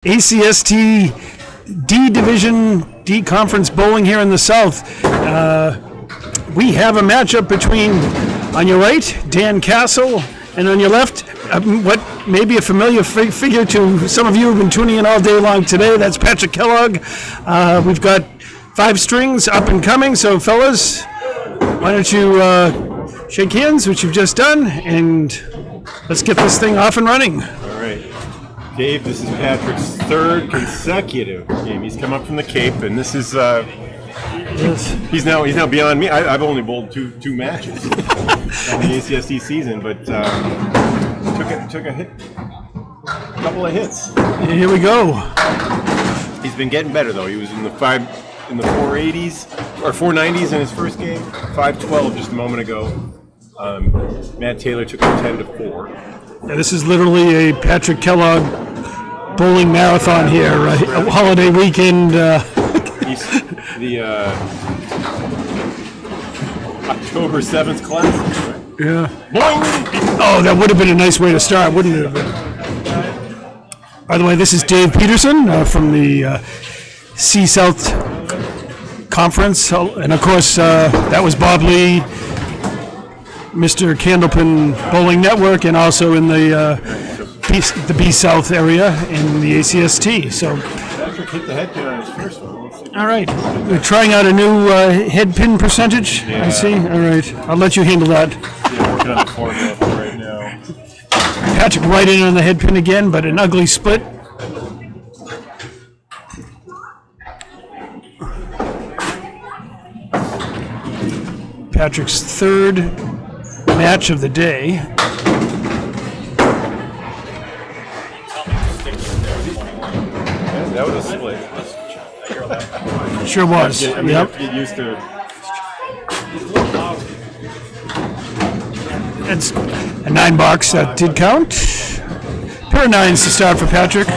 ACST D Division D Conference Bowling here in the South. We have a matchup between, on your right, Dan Castle, and on your left, what may be a familiar figure to some of you who've been tuning in all day long today. That's Patrick Kellogg. We've got 5 strings up and coming, so fellas, why don't you shake hands, which you've just done, and let's get this thing off and running. All right. Dave, this is Patrick's 3rd consecutive game. He's come up from the Cape, and this is he's now beyond me. I've only bowled two matches in the ACST season, but took a couple of hits. Here we go. He's been getting better though. He was in the 480s or 490s in his first game. 512 just a moment ago. Matt Taylor took a 10-4. Yeah, this is literally a Patrick Kellogg bowling marathon here, right? A holiday weekend. He's the October 7th class. Yeah. Boing! Oh, that would have been a nice way to start, wouldn't it? By the way, this is Dave Peterson from the C-South Conference. And of course, that was Bob Lee, Mr. Candlepin Bowling Network, and also in the B-South area in the ACST. So, Patrick hit the head pin on his first one. all right. We're trying out a new head pin percentage, yeah. I see. All right. I'll let you handle that. Yeah, working on the formula right now. Patrick right in on the head pin again, but an ugly split. Patrick's 3rd match of the day. That was a split. Sure was. I mean, Yep. get used to. It's a 9 box. That did count. Pair of 9s to start for Patrick. So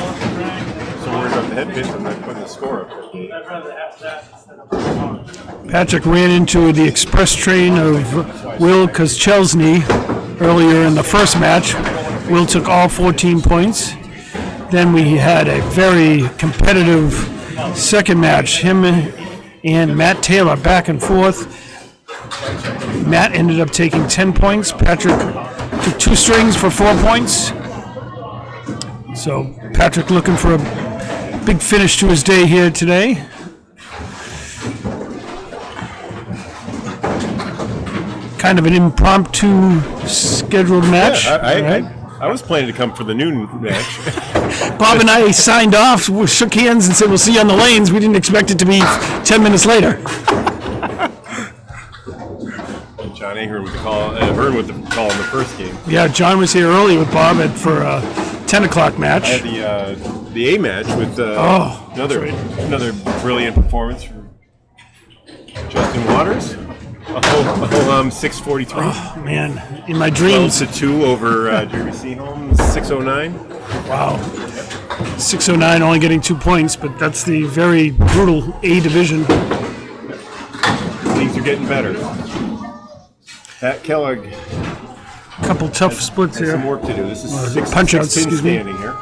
worried about the head pin, I'm not putting the score up. Patrick ran into the express train of Will Koscielny earlier in the first match. Will took all 14 points. Then we had a very competitive second match. Him and Matt Taylor back and forth. Matt ended up taking 10 points. Patrick took 2 strings for 4 points. So Patrick looking for a big finish to his day here today. Kind of an impromptu scheduled match. Yeah, I was planning to come for the noon match. Bob and I signed off, shook hands, and said we'll see you on the lanes. We didn't expect it to be 10 minutes later. John Ahern with the call. Ahern with the call in the first game. Yeah, John was here early with Bob for a 10 o'clock match. I had the A match with another brilliant performance from Justin Waters. 643. Oh, man, in my dreams. 12-2 over Jeremy Seaholm, 609. Wow. 609 only getting 2 points, but that's the very brutal A division. Things are getting better. Pat Kellogg. Couple tough splits here. Some work to do. This is six punch-outs, pin standing here.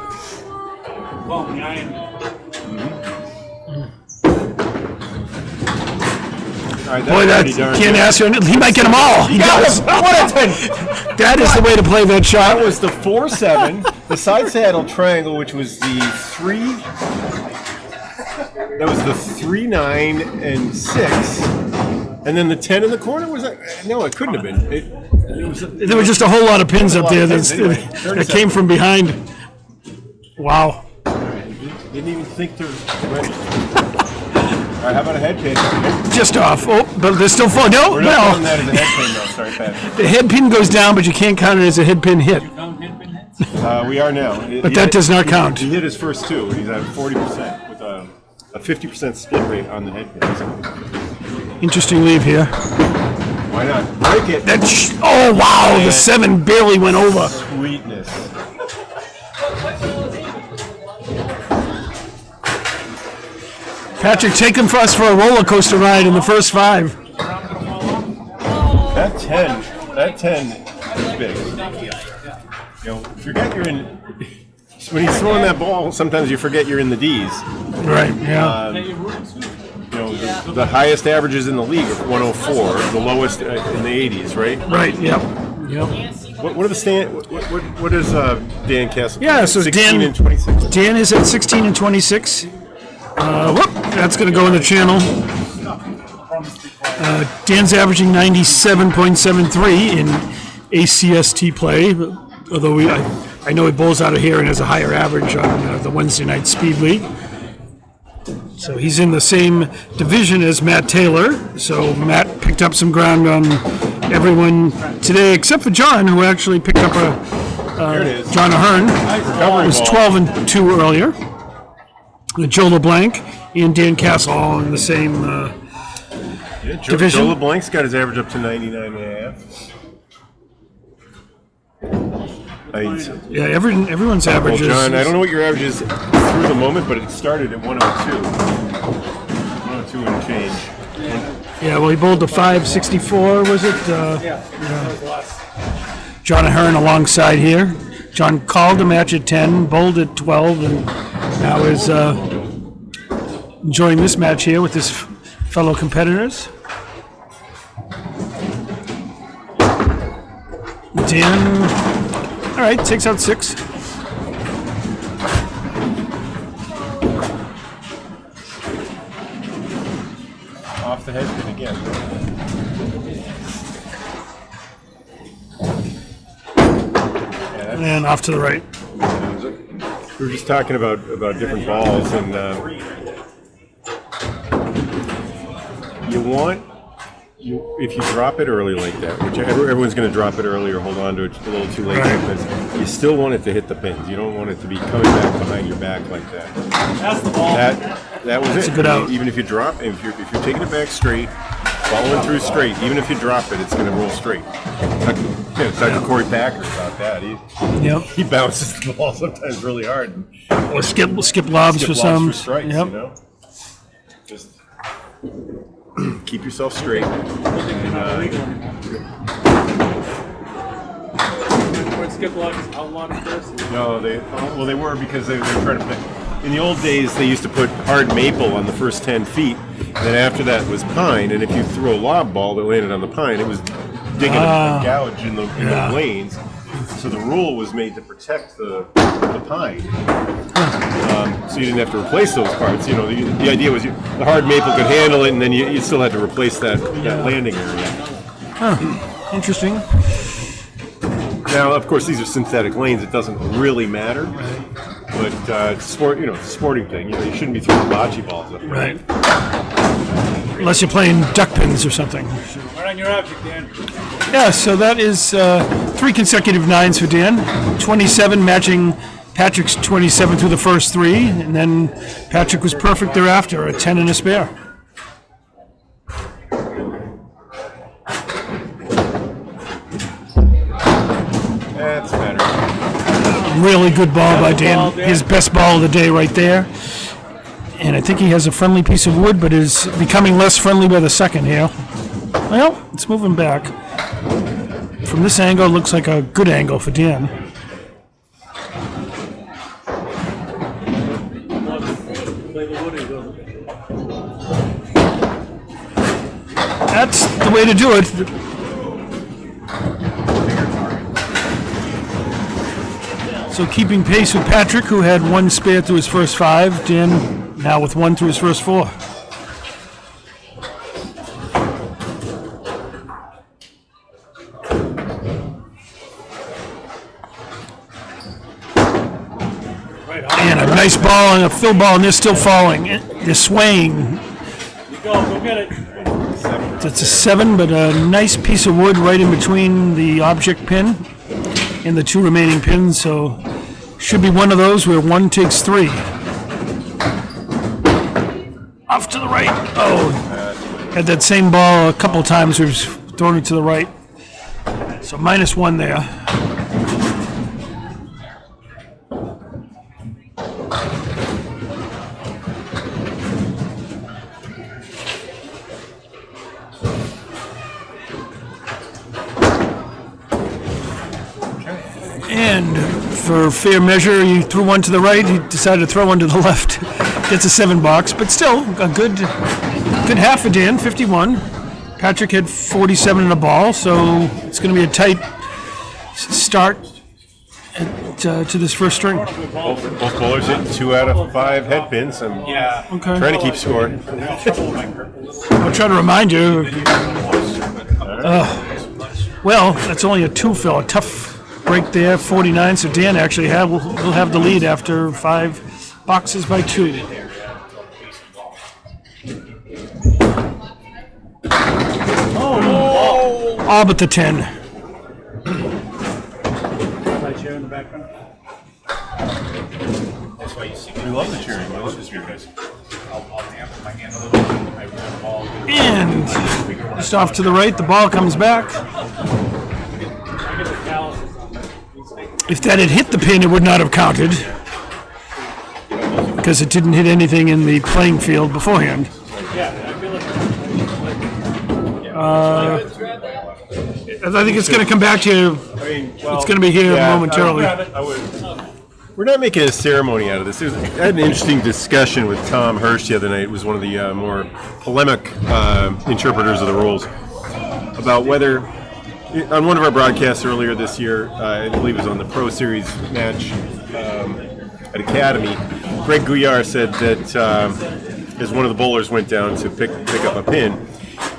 Right, boy, that can't ask you. He might get them all. He does. What a 10! That is the way to play that shot. That was the 4-7, the side saddle triangle, which was the 3. That was the 3, 9, and 6, and then the 10 in the corner. Was that? No, it couldn't have been. There were just a whole lot of pins up there that came from behind. Wow. Didn't even think to ready. All right, how about a head pin? Just off. Oh, but they're still full. No, We're not counting that as a head pin, though. Sorry, Pat. The head pin goes down, but you can't count it as a head pin hit. We are now. But that does not count. He hit his first 2. He's at 40% with a 50% split rate on the head pin. Interesting leave here. Why not? Break it. Oh, wow. The 7 barely went over. Sweetness. Patrick, take him for us for a roller coaster ride in the first 5. That 10 is big. You know, forget you're in when he's throwing that ball, sometimes you forget you're in the D's. Right, yeah. You know, the highest averages in the league are 104, the lowest in the 80s, right? Right, yep. What are the what is Dan Castle? Yeah, so 16 and 26. Dan is at 16 and 26. That's going to go in the channel. Dan's averaging 97.73 in ACST play, although I know he bowls out of here and has a higher average on the Wednesday night speed league. So he's in the same division as Matt Taylor. So Matt picked up some ground on everyone today, except for John, who actually picked up John Ahern. Was 12 and 2 earlier. Joe LeBlanc and Dan Castle all in the same division. Joe LeBlanc's got his average up to 99.5. Yeah, everyone's average is... John, I don't know what your average is through the moment, but it started at 102. 102 and change. Yeah, well, he bowled to 564, was it? John Ahern alongside here. John called a match at 10, bowled at 12, and now is enjoying this match here with his fellow competitors. Dan, all right, takes out 6. Off the head pin again. And off to the right. We were just talking about different balls, and if you drop it early like that, which everyone's going to drop it early or hold on to it a little too late, but you still want it to hit the pins. You don't want it to be coming back behind your back like that. That's the ball. That was That's it. A good out. Even if you drop, if you're taking it back straight, following through straight, even if you drop it, it's going to roll straight. Dr. Corey Packer thought that. He bounces the ball sometimes really hard. Or skip lobs for some. For strikes, you know? Just keep yourself straight. Skip log is outlawed first? No, they were because they were trying to put. In the old days, they used to put hard maple on the first 10 feet. And then after that was pine, and if you threw a lob ball that landed on the pine, it was digging a gouge in the lanes. So the rule was made to protect the pine. So you didn't have to replace those parts. You know, the idea was the hard maple could handle it, and then you still had to replace that landing area. Interesting. Now, of course, these are synthetic lanes. It doesn't really matter. But it's a sporting thing. You shouldn't be throwing bocce balls up there. Right. Unless you're playing duck pins or something. Right on your object, Dan. Yeah, so that is 3 consecutive 9s for Dan. 27 matching Patrick's 27 through the first 3, and then Patrick was perfect thereafter, a 10 and a spare. That's better. Really good ball by Dan. His best ball of the day right there. And I think he has a friendly piece of wood, but is becoming less friendly by the second here. Well, it's moving back. From this angle, it looks like a good angle for Dan. That's the way to do it. So keeping pace with Patrick, who had 1 spare through his first 5. Dan now with 1 through his first 4. And a nice ball and a fill ball, and they're still falling. They're swaying. Go get it. It's a 7, but a nice piece of wood right in between the object pin and the 2 remaining pins, so should be one of those where 1 takes 3. Off to the right. Oh, had that same ball a couple times. We've thrown it to the right. So -1 there. And for fair measure, he threw one to the right. He decided to throw one to the left. Gets a 7 box, but still a good half for Dan. 51. Patrick had 47 in the ball, so it's going to be a tight start to this first string. Both bowlers hit 2 out of 5 head pins. I'm Okay. trying to keep score. I'll try to remind you. Well, that's only a 2 fill. A tough break there. 49. So Dan actually will have the lead after 5 boxes by 2. All but the 10. My chair in the background. We love the cheering. Let's just hear guys. And just off to the right, the ball comes back. If that had hit the pin, it would not have counted because it didn't hit anything in the playing field beforehand. I think it's going to come back to you. It's going to be here momentarily. We're not making a ceremony out of this. I had an interesting discussion with Tom Hirsch the other night. It was one of the more polemic interpreters of the rules about whether, on one of our broadcasts earlier this year, I believe it was on the Pro Series match at Academy, Greg Guyar said that as one of the bowlers went down to pick up a pin,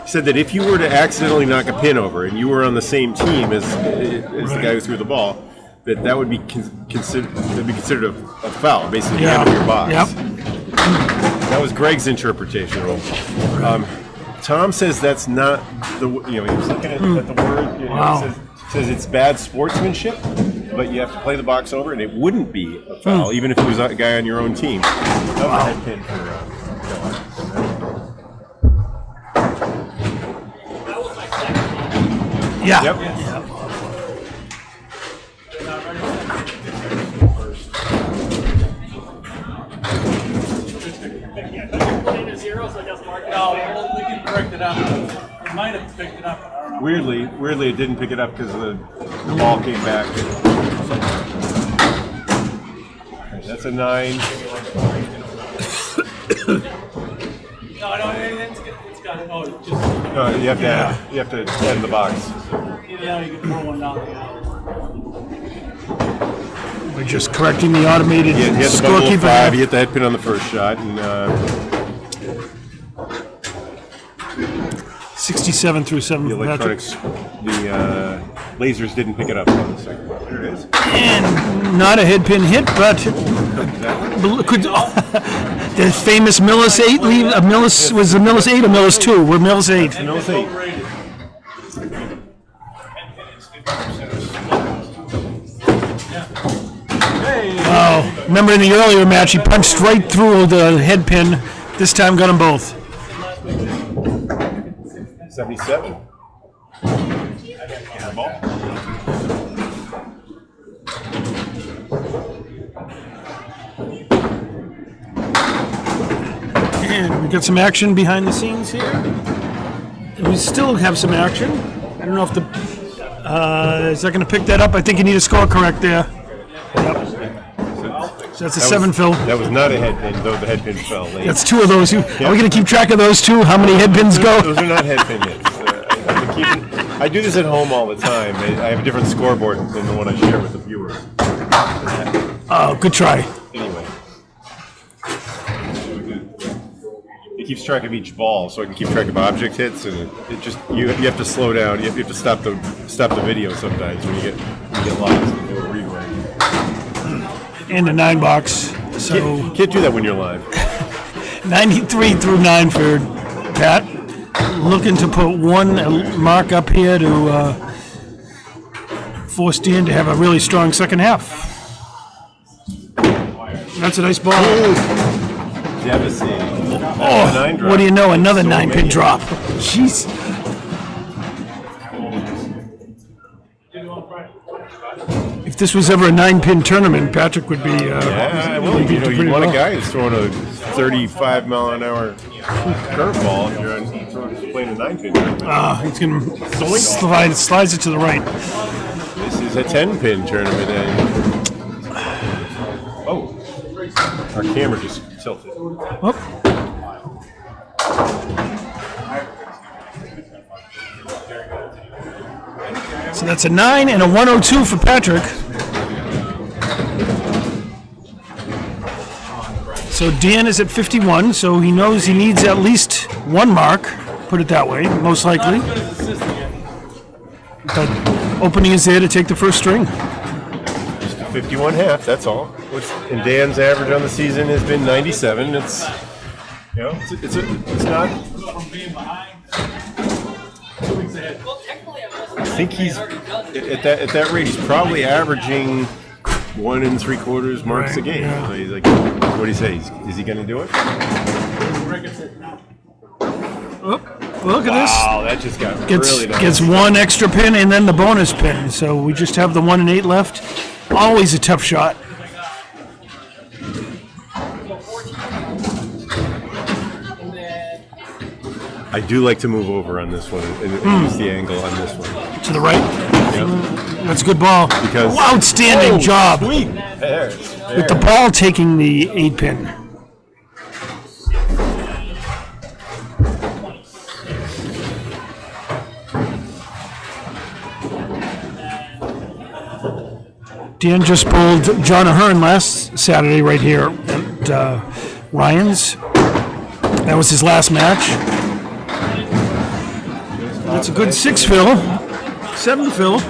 he said that if you were to accidentally knock a pin over and you were on the same team as the guy who threw the ball, that would be considered a foul, basically out of your box. Yep. That was Greg's interpretation. Tom says that's not the. He was looking at the word. He says it's bad sportsmanship, but you have to play the box over, and it wouldn't be a foul, even if it was a guy on your own team. That was a head pin for Yeah. Yep. No, we can correct it up. It might have picked it up. I don't know. Weirdly, it didn't pick it up because the ball came back. That's a 9. No, it's got it. Oh, just. No, you have to end the box. You can throw one down. We're just correcting the automated He had the bubble of scorekeeper. 5. He hit the head pin on the first shot, and 67 through 7 the for Patrick. electronics, the lasers didn't pick it up on the second one. There it is. And not a head pin hit, but could the famous Millis 8 leave? Millis was a Millis 8 or Millis 2? We're Millis 8. Millis 8. Oh, remember in the earlier match, he punched right through the head pin. This time got them both. 77. Ball. And we got some action behind the scenes here. And we still have some action. I don't know if is that going to pick that up? I think you need a score correct there. Yep. So that's a 7 fill. That was not a head pin, though the head pin fell late. That's 2 of those. Are we going to keep track of those 2? How many head pins go? Those are not head pin hits. I do this at home all the time. I have a different scoreboard than the one I share with the viewers. Oh, good try. Anyway. It keeps track of each ball, so I can keep track of object hits, and it just you have to slow down. You have to stop the video sometimes when you get lost and do a replay. And a 9 box. So You can't do that when you're live. 93 through 9 for Pat. Looking to put one mark up here to force Dan to have a really strong second half. That's a nice ball. Devastating. Oh, what do you know? Another 9-pin drop. Jeez. If this was ever a 9-pin tournament, Patrick would be. Yeah, well, you want a guy who's throwing a 35-mile-an-hour curveball, and you're playing a 9-pin tournament. He's going to slides it to the right. This is a 10-pin tournament, and Our camera just tilted. Whoop. So that's a 9 and a 102 for Patrick. So Dan is at 51, so he knows he needs at least one mark, put it that way, most likely. Not as good as assist again. But opening is there to take the first string. Just a 51.5, that's all. And Dan's average on the season has been 97. It's, you know, it's not. From being behind. 2 weeks ahead. I think he's at that rate. He's probably averaging 1 3/4 marks a Right, game. yeah. So he's like, what do you say? Is he going to do it? Oh, look at this. Wow, that just got really nice. Gets one extra pin and then the bonus pin. So we just have the 1 and 8 left. Always a tough shot. I do like to move over on this one and use the angle on this one. To the right. Yep. That's a good ball. Because outstanding job. Sweet. With the ball taking the 8 pin. Dan just pulled John Ahern last Saturday right here at Ryan's. That was his last match. That's a good 6 fill, 7 fill.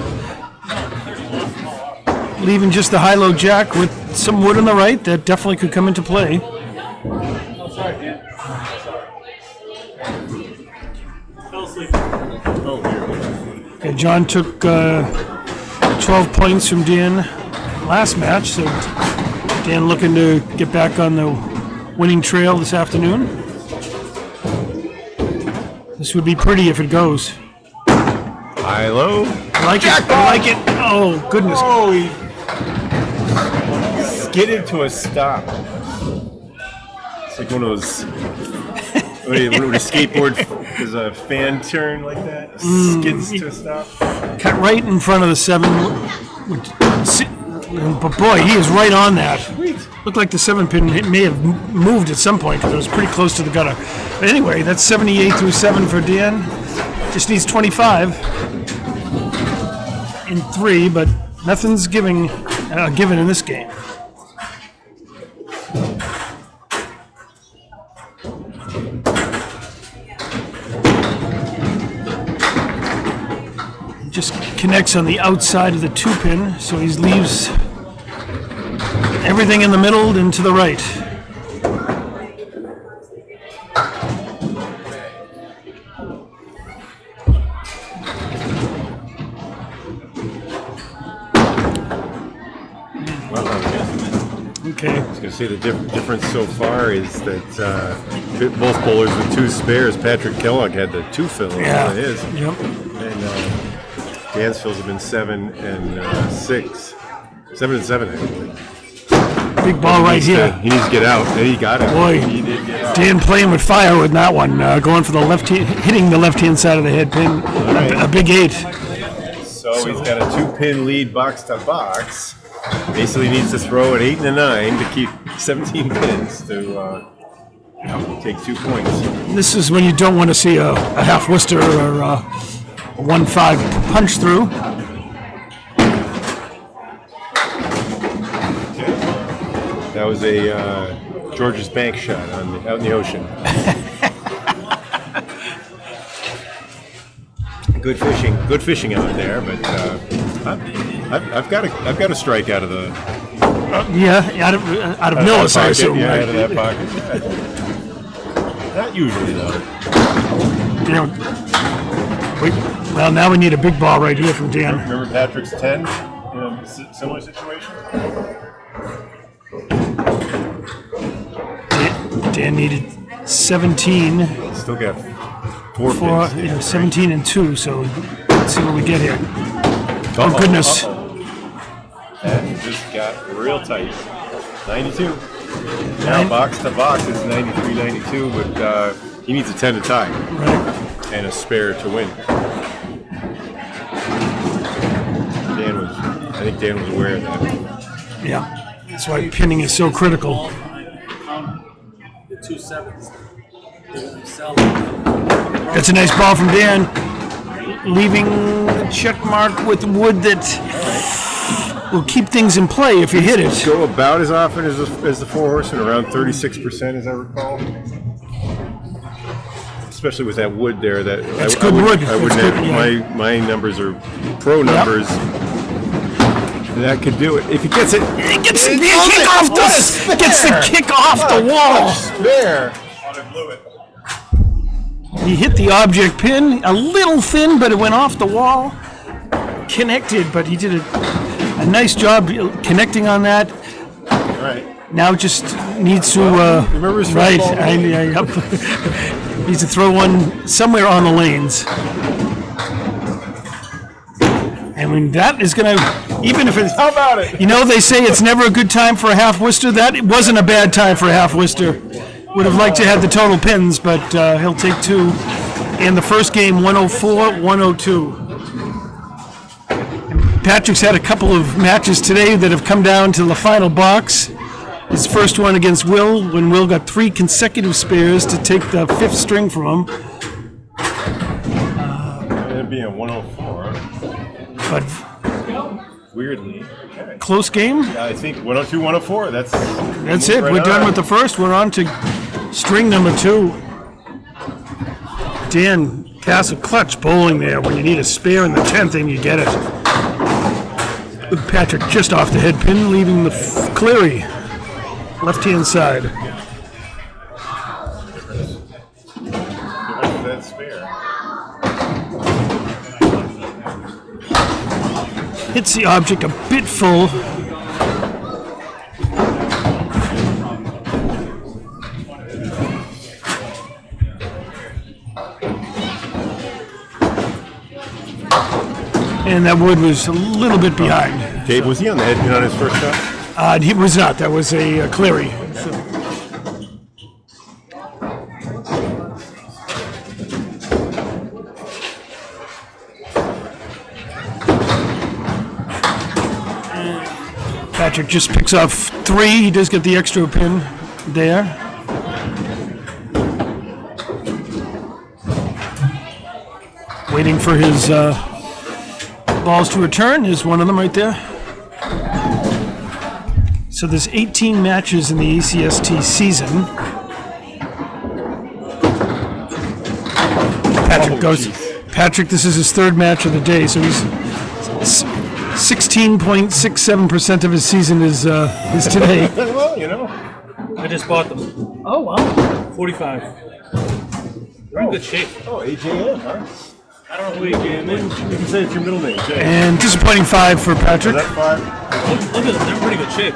Leaving just the high-low jack with some wood on the right that definitely could come into play. Oh, sorry, Dan. Fell asleep. Oh, here. Okay, John took 12 points from Dan last match, so Dan looking to get back on the winning trail this afternoon. This would be pretty if it goes. High low. I like it. I like it. Oh, goodness. Oh, he skidded to a stop. It's like one of those. When a skateboard does a fan turn like that, skids to a stop. Cut right in front of the 7. But boy, he is right on that. Looked like the 7 pin may have moved at some point because it was pretty close to the gutter. But anyway, that's 78 through 7 for Dan. Just needs 25 in 3, but nothing's given in this game. He just connects on the outside of the 2 pin, so he leaves everything in the middle and to the right. Okay. I was going to say the difference so far is that both bowlers with 2 spares. Patrick Kellogg had the 2 fill on his. Yep. And Dan's fills have been 7 and 6. 7 and 7, actually. Big ball right here. He needs to get out. And he got it. Boy, he did get out. Dan playing with fire with that one. Going for the left hand, hitting the left-hand side of the head pin. Right. A big 8. So he's got a 2-pin lead box to box. Basically needs to throw an 8 and a 9 to keep 17 pins to take 2 points. This is when you don't want to see a half Worcester or a 1-5 punch through. That was a George's Bank shot out in the ocean. Good fishing out there, but I've got a strike out of the Out of Millis, I assume. Yeah, right? out of that pocket. Not usually though. You know, well, now we need a big ball right here from Dan. Remember Patrick's 10 in a similar situation? Dan needed 17. Still got 4 pins. 17 and 2, so let's see what we get here. Oh, goodness. That just got real tight. 92. Now box to box is 93-92, but he needs a 10 to tie. Right. And a spare to win. I think Dan was aware of that. Yeah. That's why pinning is so critical. 2 sevens. That's a nice ball from Dan, leaving the check mark with wood that will keep things in play if you hit it. Go about as often as the 4-horse, and around 36%, as I recall. Especially with that wood there. That's good wood. I wouldn't That's have, good, my numbers are pro numbers. That could do it. If he gets it, He gets the kick off the kick off the wall. There. He hit the object pin, a little thin, but it went off the wall. Connected, but he did a nice job connecting on that. All right. Now just needs to remember his first right. ball? Yep. Needs to throw one somewhere on the lanes. I mean, that is going to, even if it's, How about it? you know, they say it's never a good time for a half Worcester. That wasn't a bad time for a half Worcester. Would have liked to have the total pins, but he'll take 2. In the first game, 104-102. Patrick's had a couple of matches today that have come down to the final box. His first one against Will, when Will got 3 consecutive spares to take the 5th string from him. It'd be a 104. But Weirdly. Okay. close game. I think 102, 104. That's it. right We're on. done with the first. We're on to string number 2. Dan Castle clutch bowling there. When you need a spare in the 10th and you get it. With Patrick just off the head pin, leaving the cleary. Left-hand side. That spare. Hits the object a bit full. And that wood was a little bit behind. Dave, was he on the head pin on his first shot? He was not. That was a cleary. Patrick just picks off 3. He does get the extra pin there. Waiting for his balls to return. Is one of them right there. So there's 18 matches in the ACST season. Patrick goes. Patrick, this is his 3rd match of the day, so he's 16.67% of his season is today. Well, you know. I just bought them. Oh wow! 45. They're in good shape. Oh, AJM, huh? I don't know who you came in. You can say it's your middle name, Jay. And disappointing 5 for Patrick. Is that 5? Look at them. They're in pretty good shape.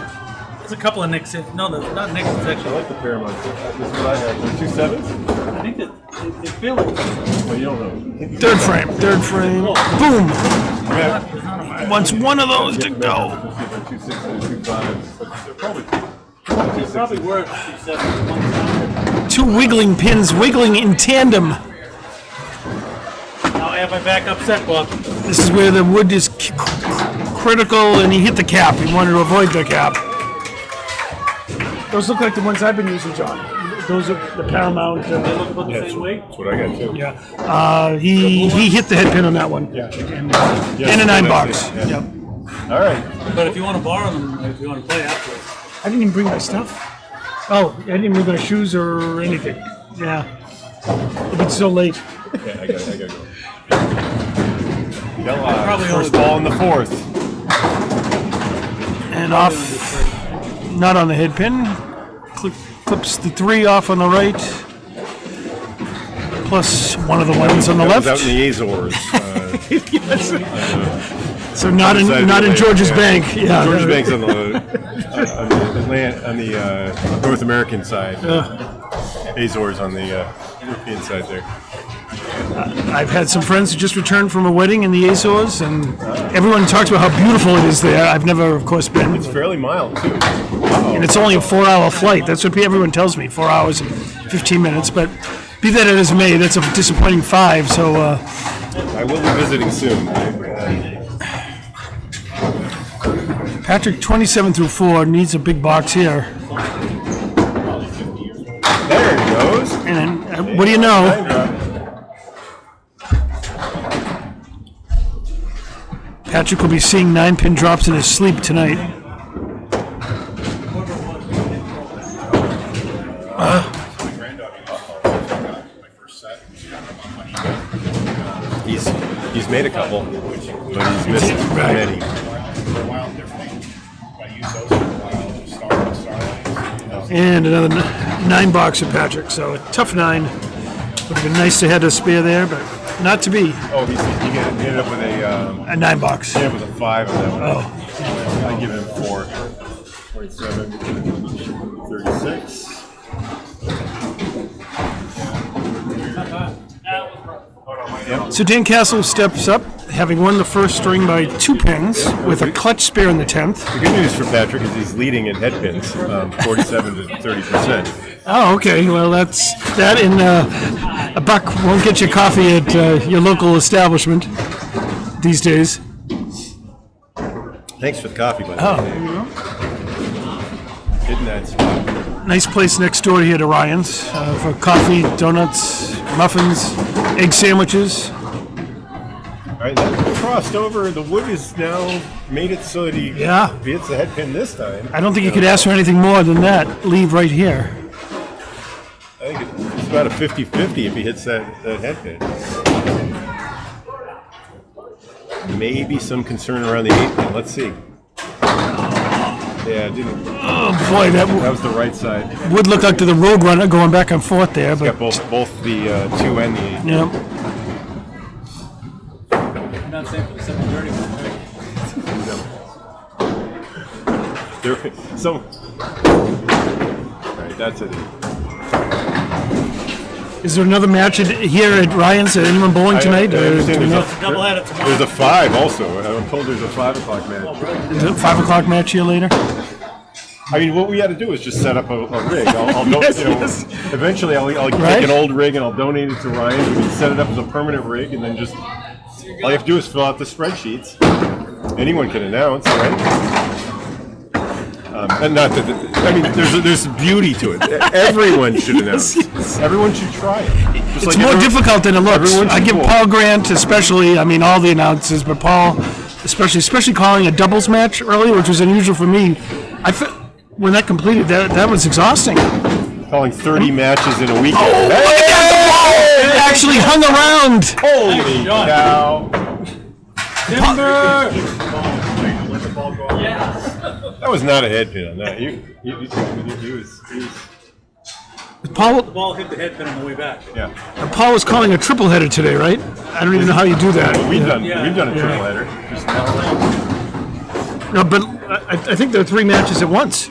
There's a couple of nicks in. No, there's not nicks. It's I actually. like the Paramount. This is what I have. 2 sevens? I think that they feel like. Well, you don't know. Third frame. Boom! Yeah. There's not a Wants one of those to go. 2 6 and 2 5s. But they're probably It's probably worth 2 sevens. 2 wiggling pins, wiggling in tandem. Now I have my backup set book. This is where the wood is critical, and he hit the cap. He wanted to avoid the cap. Those look like the ones I've been using, John. Those are the Paramount. They look about the same weight. That's what I got too. Yeah. He hit the head pin on that one. Yeah. And Yes, a 9 I box. see. Yeah. Yep. All right. But if you want to borrow them, if you want to play afterwards. I didn't even bring my stuff. Oh, I didn't bring my shoes or anything. Yeah. It's so late. Okay, I got to go. Kellogg, Probably first only- ball in the 4th. And off, not on the head pin. Clips the 3 off on the right. Plus one of the ones on the That was left. out in the Azores. So not in George's Bank. Yeah. George's Bank's on the North American side. Azores on the European side there. I've had some friends who just returned from a wedding in the Azores, and everyone talks about how beautiful it is there. I've never, of course, been. It's fairly mild too. And it's only a 4-hour flight. That's what everyone tells me, 4 hours and 15 minutes. But be that as it may, that's a disappointing 5. So I will be visiting soon. Patrick, 27 through 4, needs a big box here. There And what do you know? Patrick will be seeing 9-pin drops in his sleep tonight. He's made a couple, but he's missed many. And another 9 for Patrick. So a tough 9. Would have been nice to have a spare there, but not to be. Oh, he ended up with a 9. He ended up with a 5 on that one. Oh. I give him 4. 27, 36. Yep. So Dan Castle steps up, having won the first string by 2 pins with a clutch spare in the 10th. The good news for Patrick is he's leading in head pins, 47 to 30%. Oh, okay. Well, that's that. And a buck won't get you coffee at your local establishment these days. Thanks for the coffee, buddy. Oh, Hitting that spot. nice place next door here to Ryan's for coffee, donuts, muffins, egg sandwiches. All right, that crossed over. The wood is now made it so that he hits the head pin this time. I don't think you could ask for anything more than that. Leave right here. I think it's about a 50-50 if he hits that head pin. Maybe some concern around the 8 pin. Let's see. Yeah, it didn't. Oh boy, that was the right side. would look like to the Road Runner going back and forth there. It's But got both the 2 and the 8. yeah. I'm not saying for the 730 one, right? All right, that's it. Is there another match here at Ryan's? Anyone bowling tonight? I understand Do we know? Doubleheader tomorrow. There's a 5 also. I'm told there's a 5 o'clock match. Is it a 5 o'clock match here later? I mean, what we had to do is just set up a rig. I'll Yes, you know, yes. Eventually, I'll Right. take an old rig and I'll donate it to Ryan. We can set it up as a permanent rig, and then just all you have to do is fill out the spreadsheets. Anyone can announce, right? And not that I mean, there's beauty to it. Everyone should announce. Yes. Everyone should try it. Just It's like more difficult than it looks. everyone I should give bowl. Paul Grant, especially. I mean, all the announcers, but Paul, especially calling a doubles match earlier, which was unusual for me. When that completed, that was exhausting. calling 30 matches in a weekend. Oh, look at that! The ball! It actually hung around. Holy cow! Timber! That was not a head pin on that. He was. The Paul ball hit the head pin on the way back. Yeah. was calling a triple header today, right? I don't even know how you do that. We've Yeah. done a triple header. Just now. No, but I think there are 3 matches at once.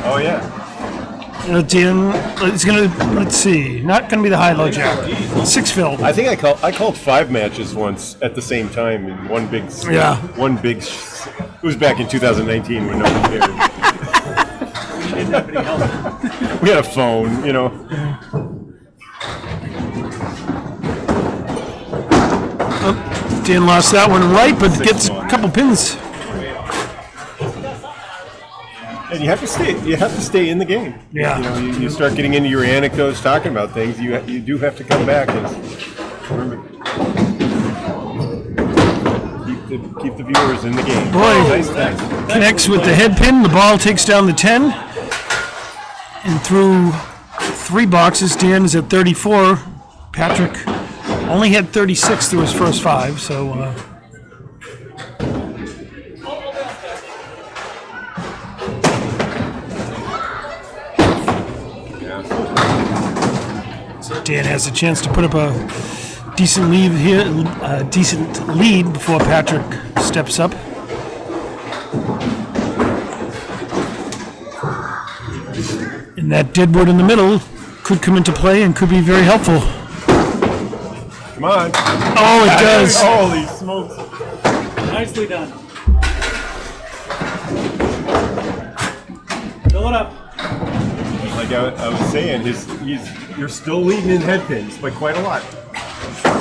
Oh yeah. Dan, it's gonna. Let's see. Not gonna be the high-low jack. 6 fill. I think I called 5 matches once at the same time in one big. Yeah. One big. It was back in 2019 when no one cared. We didn't have any help. We had a phone, you know. Dan lost that one right, but 6 gets a one. couple pins. And you have to stay in the game. Yeah. You know, you start getting into your anecdotes, talking about things. You do have to come back and remember. Keep the viewers in the game. Boy. Nice test. Connects with the head pin. The ball takes down the 10. And through 3 boxes, Dan is at 34. Patrick only had 36 through his first 5, so. So Dan has a chance to put up a decent lead here, decent lead before Patrick steps up. And that deadwood in the middle could come into play and could be very helpful. Come on. Oh, it does. Holy smokes. Nicely done. Fill it up. Like I was saying, you're still leading in head pins by quite a lot.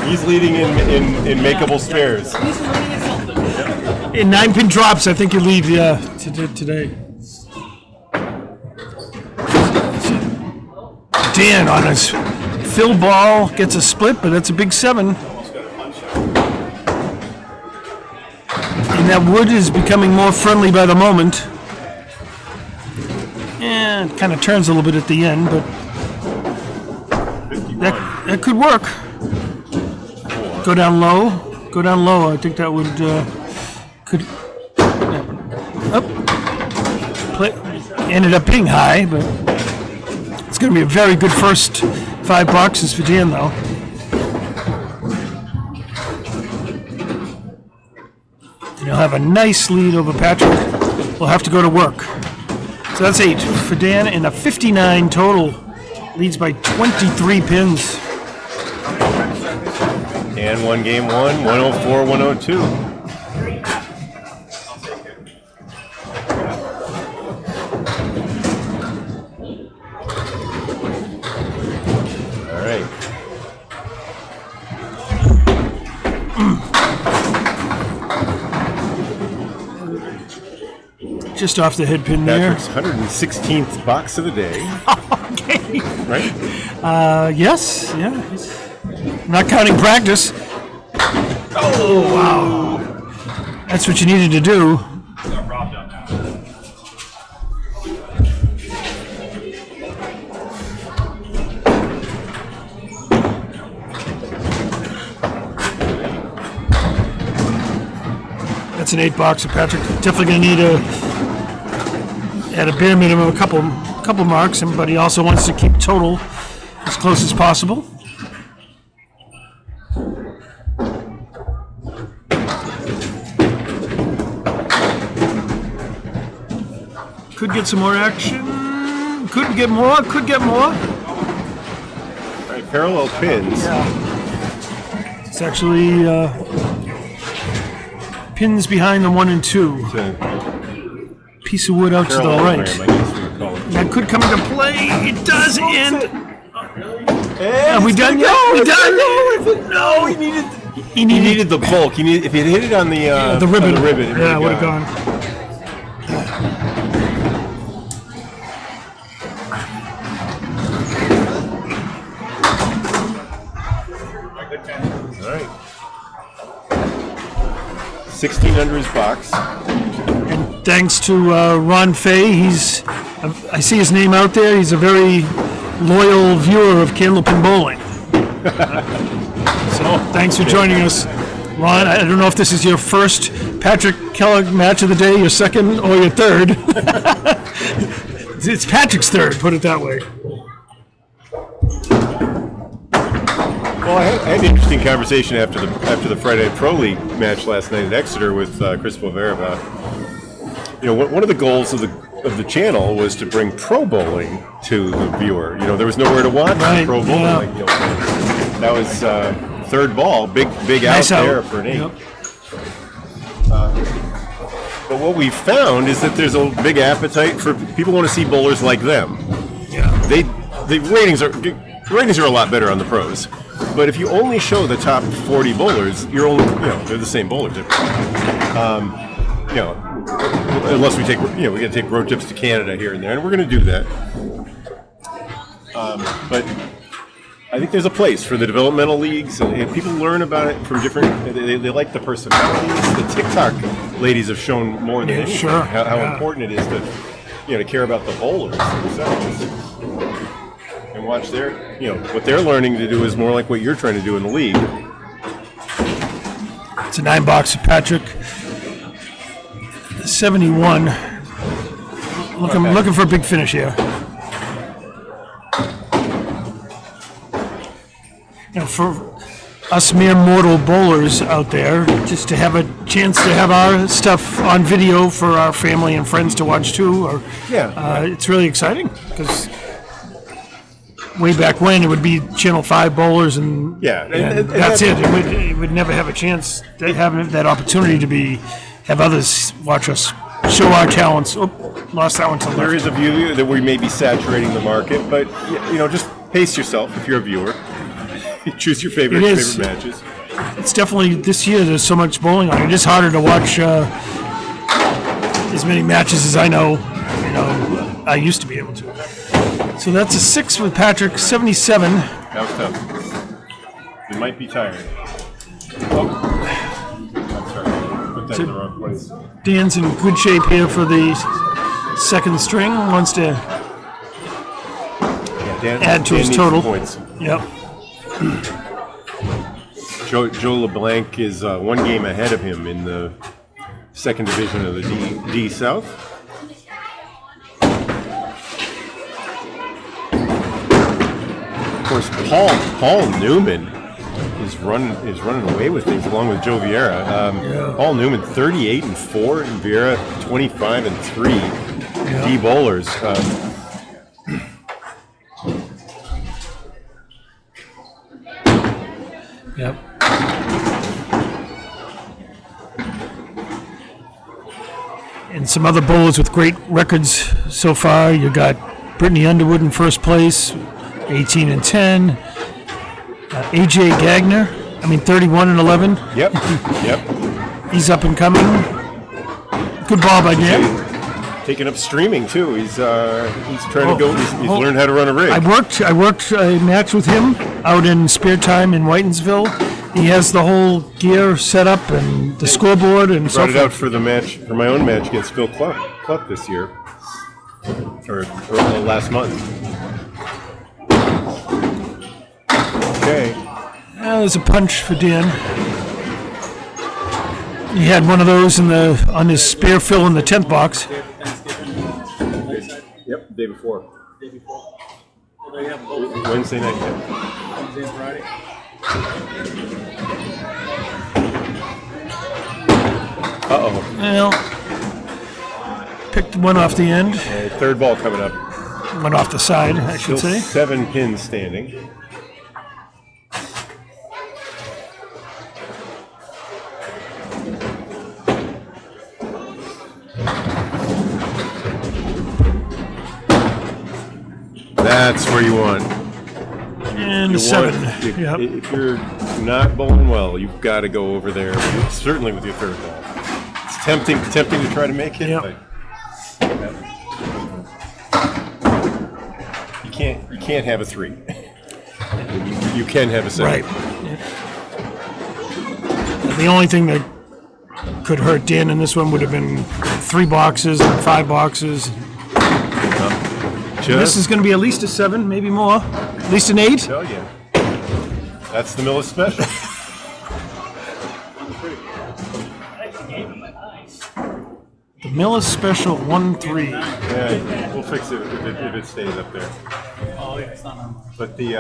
He's leading in makeable spares. In 9-pin drops, I think you lead today. Dan on his fill ball gets a split, but that's a big 7. And that wood is becoming more friendly by the moment. And it kind of turns a little bit at the end, but that could work. Go down low. Go down low. I think that would could. Ended up being high, but it's going to be a very good first 5 boxes for Dan, though. And he'll have a nice lead over Patrick. We'll have to go to work. So that's 8 for Dan, and a 59 total. Leads by 23 pins. And won game 1, 104-102. All right. Just off the head pin there. Patrick's 116th box of the day. Okay. Right? Yes. Yeah. Not counting practice. Oh, wow. That's what you needed to do. That's an 8 boxer, Patrick. Definitely going to need at a bare minimum, a couple marks, but he also wants to keep total as close as possible. Could get some more action. Could get more. Could get more. All right, parallel pins. Yeah. It's actually pins behind the 1 and 2. Piece of wood out to the right. I guess we would call it. That could come into play. It does, and Are we done yet? We done? No, he needed the bulk. If he had hit it on the ribbon. on the ribbon, it Yeah, would have gone. All right. 16 under his box. And thanks to Ron Fay, I see his name out there. He's a very loyal viewer of Candlepin Bowling. So thanks for joining us, Ron. I don't know if this is your first Patrick Kellogg match of the day, your second, or your third. It's Patrick's third, put it that way. Well, I had an interesting conversation after the Friday Night Pro League match last night at Exeter with Chris Bover about, one of the goals of the channel was to bring pro bowling to the viewer. There was nowhere to watch pro bowling. Yeah. That was third ball, big Nice out there out. for an 8. Yep. But what we found is that there's a big appetite for people want to see bowlers like them. Yeah. The ratings are a lot better on the pros. But if you only show the top 40 bowlers, you're only, they're the same bowlers. Unless we take, we got to take road trips to Canada here and there, and we're going to do that. But I think there's a place for the developmental leagues, and people learn about it from different. They like the personalities. The TikTok ladies have shown more than anything sure. how important it is to, to care about the bowlers themselves. And watch what they're learning to do is more like what you're trying to do in the league. It's a 9 boxer, Patrick. 71. Looking for a big finish here. For us mere mortal bowlers out there, just to have a chance to have our stuff on video for our family and friends to watch too, it's really exciting because way back when it would be Channel 5 bowlers and that's it. It would never have a chance to have that opportunity to have others watch us show our talents. Oh, lost that one to the There left. is a view that we may be saturating the market, but just pace yourself if you're a viewer. Choose your favorite matches. It's definitely this year. There's so much bowling on. It is harder to watch as many matches as I know. I used to be able to. So that's a 6 with Patrick, 77. That was tough. You might be tired. Oh. I'm sorry. Put that in the wrong place. Dan's in good shape here for the second string. Wants to add to his total. Points. Yep. Joe LeBlanc is 1 game ahead of him in the second division of the D South. Of course, Paul Newman is running away with things along with Joe Vieira. Paul Newman 38-4 and Vieira 25-3. D bowlers. Yep. And some other bowlers with great records so far. You got Brittany Underwood in first place, 18-10. AJ Gagner, 31-11. Yep. He's up and coming. Good ball by Dan. Taking up streaming too. He's trying to go. He's learned how to run a rig. I worked a match with him out in spare time in Whitensville. He has the whole gear set up and the scoreboard and so Brought it forth. out for the match, for my own match against Phil Clough this year, or last month. Okay. There's a punch for Dan. He had one of those on his spare fill in the 10th box. Yep, day before. Well, they have both Wednesday night. Yeah. Wednesday and Friday. Uh-oh. Well, picked one off the end. Third ball coming up. One off the side, I should Still say. 7 pins standing. That's where you want. And a 7. Yep. If you're not bowling well, you've got to go over there. Certainly with your third ball. It's tempting to try to make it. Yep. But you can't have a 3. You can have a 7. Right. Yeah. The only thing that could hurt Dan in this one would have been 3 boxes and 5 boxes. This is going to be at least a 7, maybe more. At least an 8. Oh yeah. That's the Millis special. The Millis Special 1-3. Yeah, we'll fix it if it stays up there. Oh, yeah, it's not normal. But the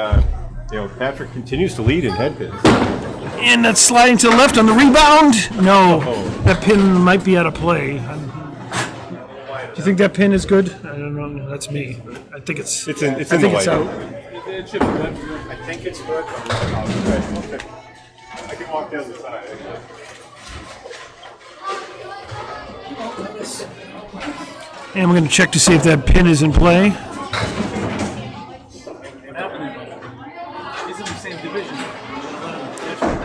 Patrick continues to lead in head pins. And that's sliding to the left on the rebound. No, that pin might be out of play. Do you think that pin is good? I don't know. That's me. I think it's. It's in I the think white. it's out. It should be good. I think it's good. Okay. I can walk down the side. And we're going to check to see if that pin is in play. What happened? He's in the same division.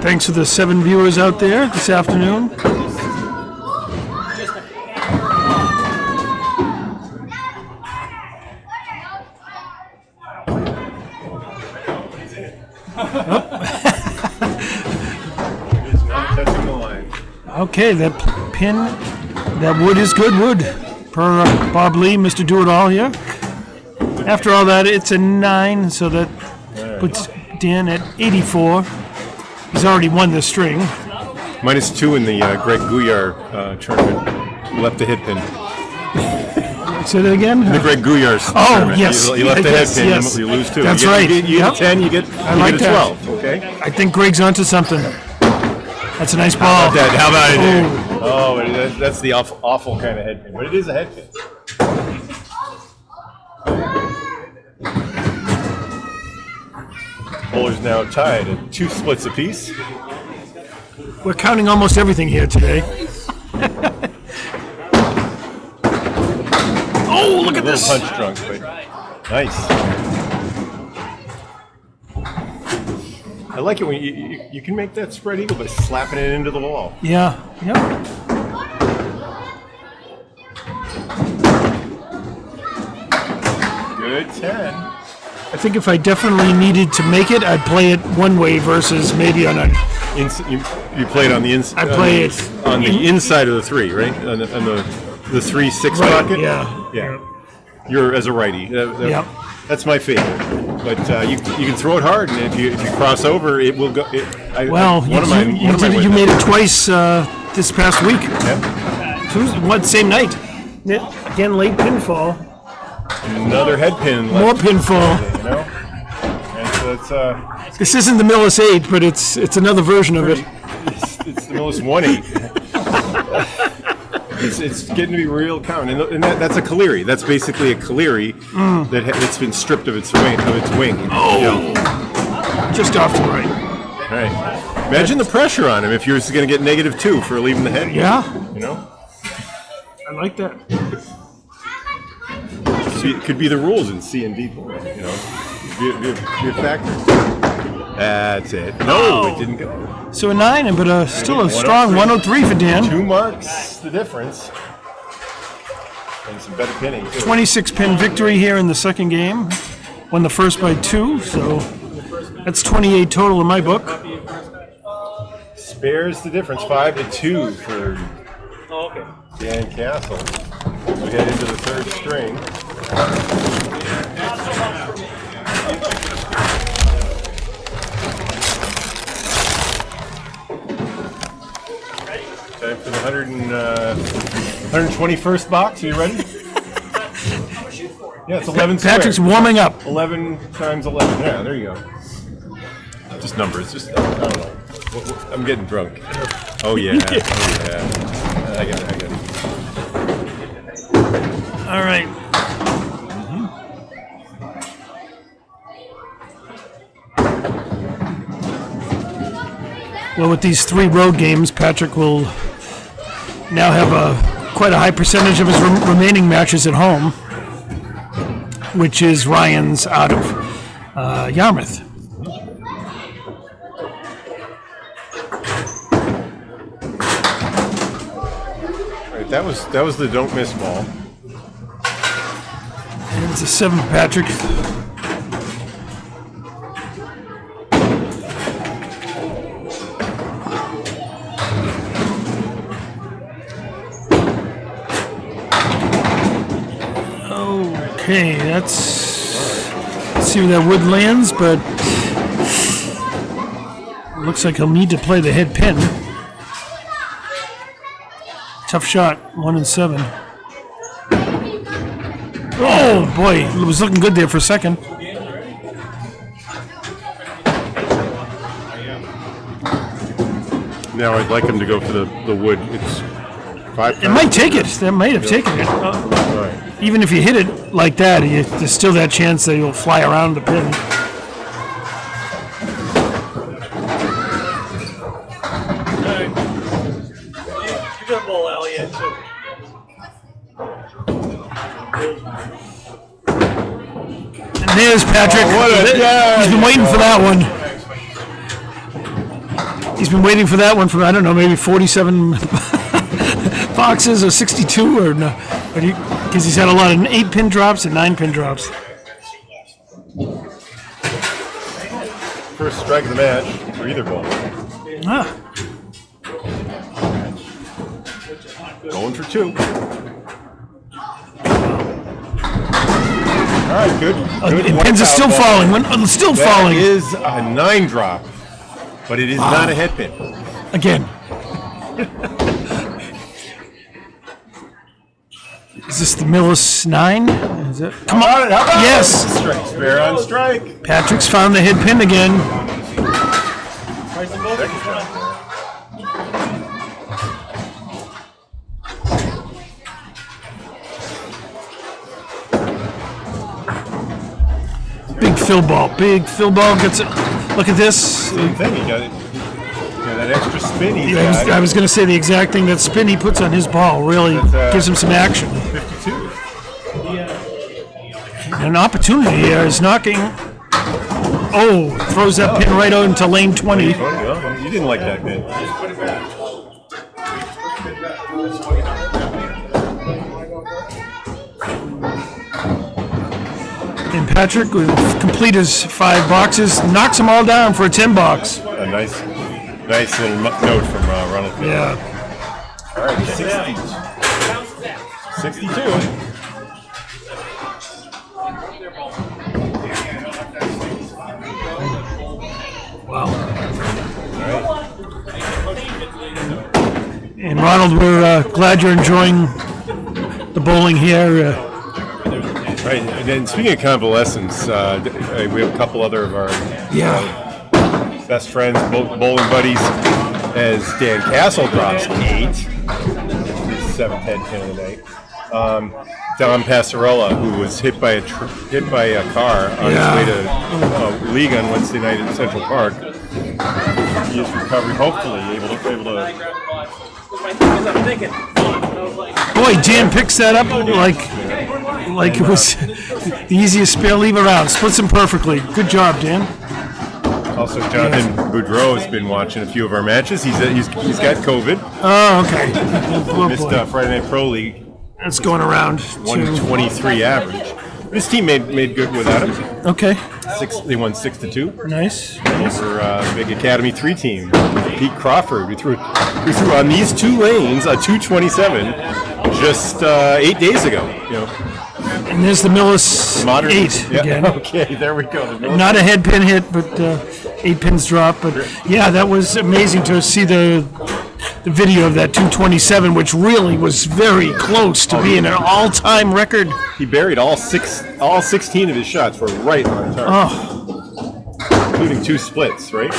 Thanks to the 7 viewers out there this afternoon. It's not touching the line. Okay, that pin, that wood is good wood. Per Bob Lee, Mr. Do-It-All here. After all that, it's a 9, so that puts Dan at 84. He's already won this string. -2 in the Greg Gouillard tournament. Left the hit pin. Say that again? The Greg Gouillard tournament. Yes. You left the head Yes, pin, yes. you lose 2. That's you get, right. You get Yep. a 10, you get I like a that. 12, okay? I think Greg's onto something. That's a nice ball. How about it? Oh, that's the awful kind of head pin. But it is a head pin. Bowlers now tied at 2 splits apiece. We're counting almost everything here today. Oh, look at A little this. punch drunk, but nice. I like it when you can make that spread eagle by slapping it into the wall. Yeah, yep. Good. good 10. I think if I definitely needed to make it, I'd play it one way versus maybe on a. You play it on the inside. I play it on the inside of the 3, right? On the 3-6 Right, pocket. yeah. You're as a righty. Yep. That's my favorite. But you can throw it hard, and if you cross over, it will go. You made it twice this past week. Yep. Tuesday, same night. Again, late pinfall. Another head pin. More pinfall. You know. And so it's This isn't the Millis 8, but it's another version of it. It's the Millis 1-8. It's getting to be real common, and that's a Caleri. That's basically a Caleri that's been stripped of its wing. Oh, just off to the right. Right. Imagine the pressure on him if you're going to get -2 for leaving the head. Yeah. You know. I like that. It could be the rules in C and D. You know, be a factor. That's it. No, it didn't go. So a 9, but still a strong 103 for Dan. 2 marks, the difference. And some better pinning, too. 26 pin victory here in the second game. Won the first by 2, so that's 28 total in my book. Spares the difference, 5-2 for Dan Castle. We head into the third string. Time for the 121st box. Are you ready? Yeah, it's 11 Patrick's square. warming up. 11 times 11. Yeah, there you go. Just numbers. I don't know. I'm getting drunk. Oh, yeah. Oh, yeah. I got it. All right. Well, with these 3 road games, Patrick will now have quite a high percentage of his remaining matches at home, which is Ryan's out of Yarmouth. Right, that was the don't miss ball. And it's a 7 for Patrick. Okay, let's see where that wood lands, but looks like he'll need to play the head pin. Tough shot, 1 and 7. Oh boy, it was looking good there for a second. Now I'd like him to go for the wood. It's 5 It might take it. That might have taken it. Right. Even if you hit it like that, there's still that chance that you'll fly around the pin. You got a ball, Elliot, too. And there's Patrick. He's been waiting for that one. He's been waiting for that one for, I don't know, maybe 47 boxes or 62 or no. Because he's had a lot of 8-pin drops and 9-pin drops. First strike of the match for either ball. Going for 2. All right, good. Pins are still falling. Still falling. That is a 9 drop, but it is not a head pin. Again. Is this the Millis 9? Is it? Come on. Yes. Strike. Spare on strike. Patrick's found the head pin again. Big Phil ball. Big Phil ball gets it. Look at this. Same thing. You got it. That extra spin he's got. I was going to say the exact thing. That spin he puts on his ball really gives him some action. 52. An opportunity here is knocking. Oh, throws that pin right out into lane 20. Well, you didn't like that pin. Patrick would complete his 5 boxes, knocks them all down for a 10 box. A nice little note from Ronald. Yeah. All right, 62. Wow. And Ronald, we're glad you're enjoying the bowling here. Right, and then speaking of convalescents, we have a couple other of our best friends, bowling buddies, as Dan Castle drops 8, 7th head pin of the night. Don Passarella, who was hit by a car on his way to league on Wednesday night at Central Park. He is recovering, hopefully able to. Boy, Dan picks that up like it was the easiest spare leave around. Splits him perfectly. Good job, Dan. Also, Jonathan Boudreau has been watching a few of our matches. He's got COVID. Oh, okay. Missed Friday Night Pro League. That's going around. 123 average. This team made good without him. Okay. They won 6-2. Nice. Over Big Academy 3 team. Pete Crawford. We threw on these 2 lanes a 227 just 8 days ago. And there's the Millis 8 again. Okay, there we go. Not a head pin hit, but 8 pins drop. But yeah, that was amazing to see the video of that 227, which really was very close to being an all-time record. He buried all 16 of his shots were right on target, including 2 splits. Right?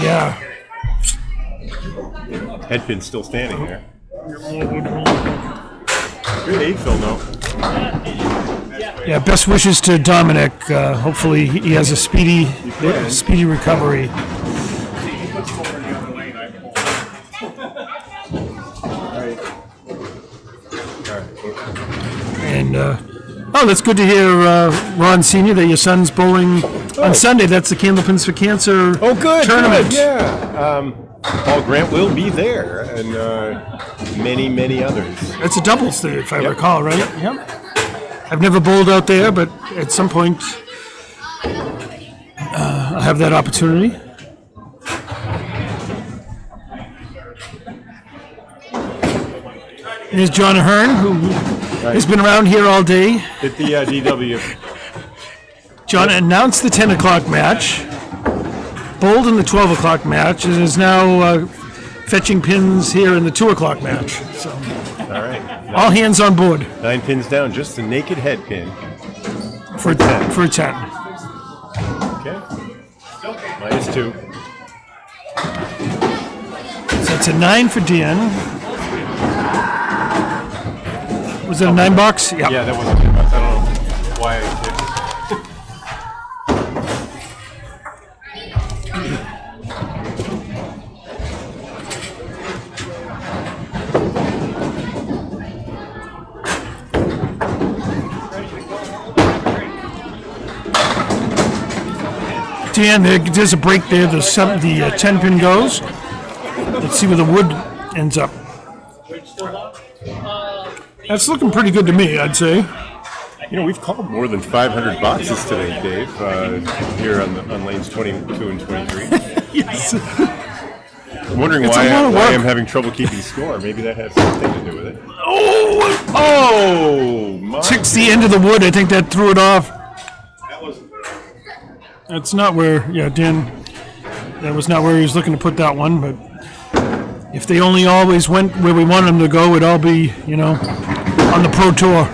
Yeah. Head pin still standing there. Good 8 Phil, no. Yeah, best wishes to Dominic. Hopefully he has a speedy recovery. And that's good to hear, Ron Sr., that your son's bowling on Sunday. That's the Candlepins for Cancer tournament. Good, yeah. Paul Grant will be there, and many others. It's a doubles there, if I recall, right? Yep. I've never bowled out there, but at some point I'll have that opportunity. And there's John Ahern, who has been around here all day. At the DW. John announced the 10 o'clock match, bowled in the 12 o'clock match, and is now fetching pins here in the 2 o'clock match. So, all right. All hands on board. 9 pins down, just a naked head pin. For 10. For 10. Okay. -2. So it's a 9 for Dan. Was it a 9 box? Yep. Yeah, that was a 9 box. I don't know why I did. Dan, there's a break there. The 10 pin goes. Let's see where the wood ends up. That's looking pretty good to me, I'd say. We've called more than 500 boxes today, Dave, here on lanes 22 and 23. Yes. I'm wondering why I'm having trouble keeping score. Maybe that has something to do with it. Oh! My Took the end of the wood. I think that threw it off. That's not where, Dan, that was not where he was looking to put that one, but if they only always went where we wanted them to go, it'd all be, on the Pro Tour.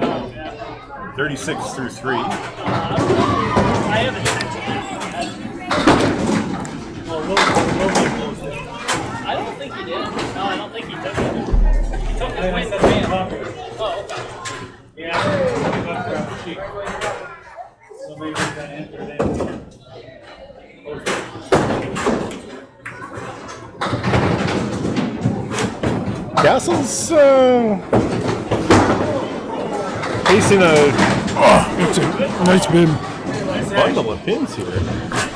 God. 36 through 3. I don't think he did. No, I don't think he took it. He took it away from the man. Oh, okay. Yeah, I got the sheet. So maybe we can enter that. Castle's facing a Oh, that's a nice bid. Bundle of pins here.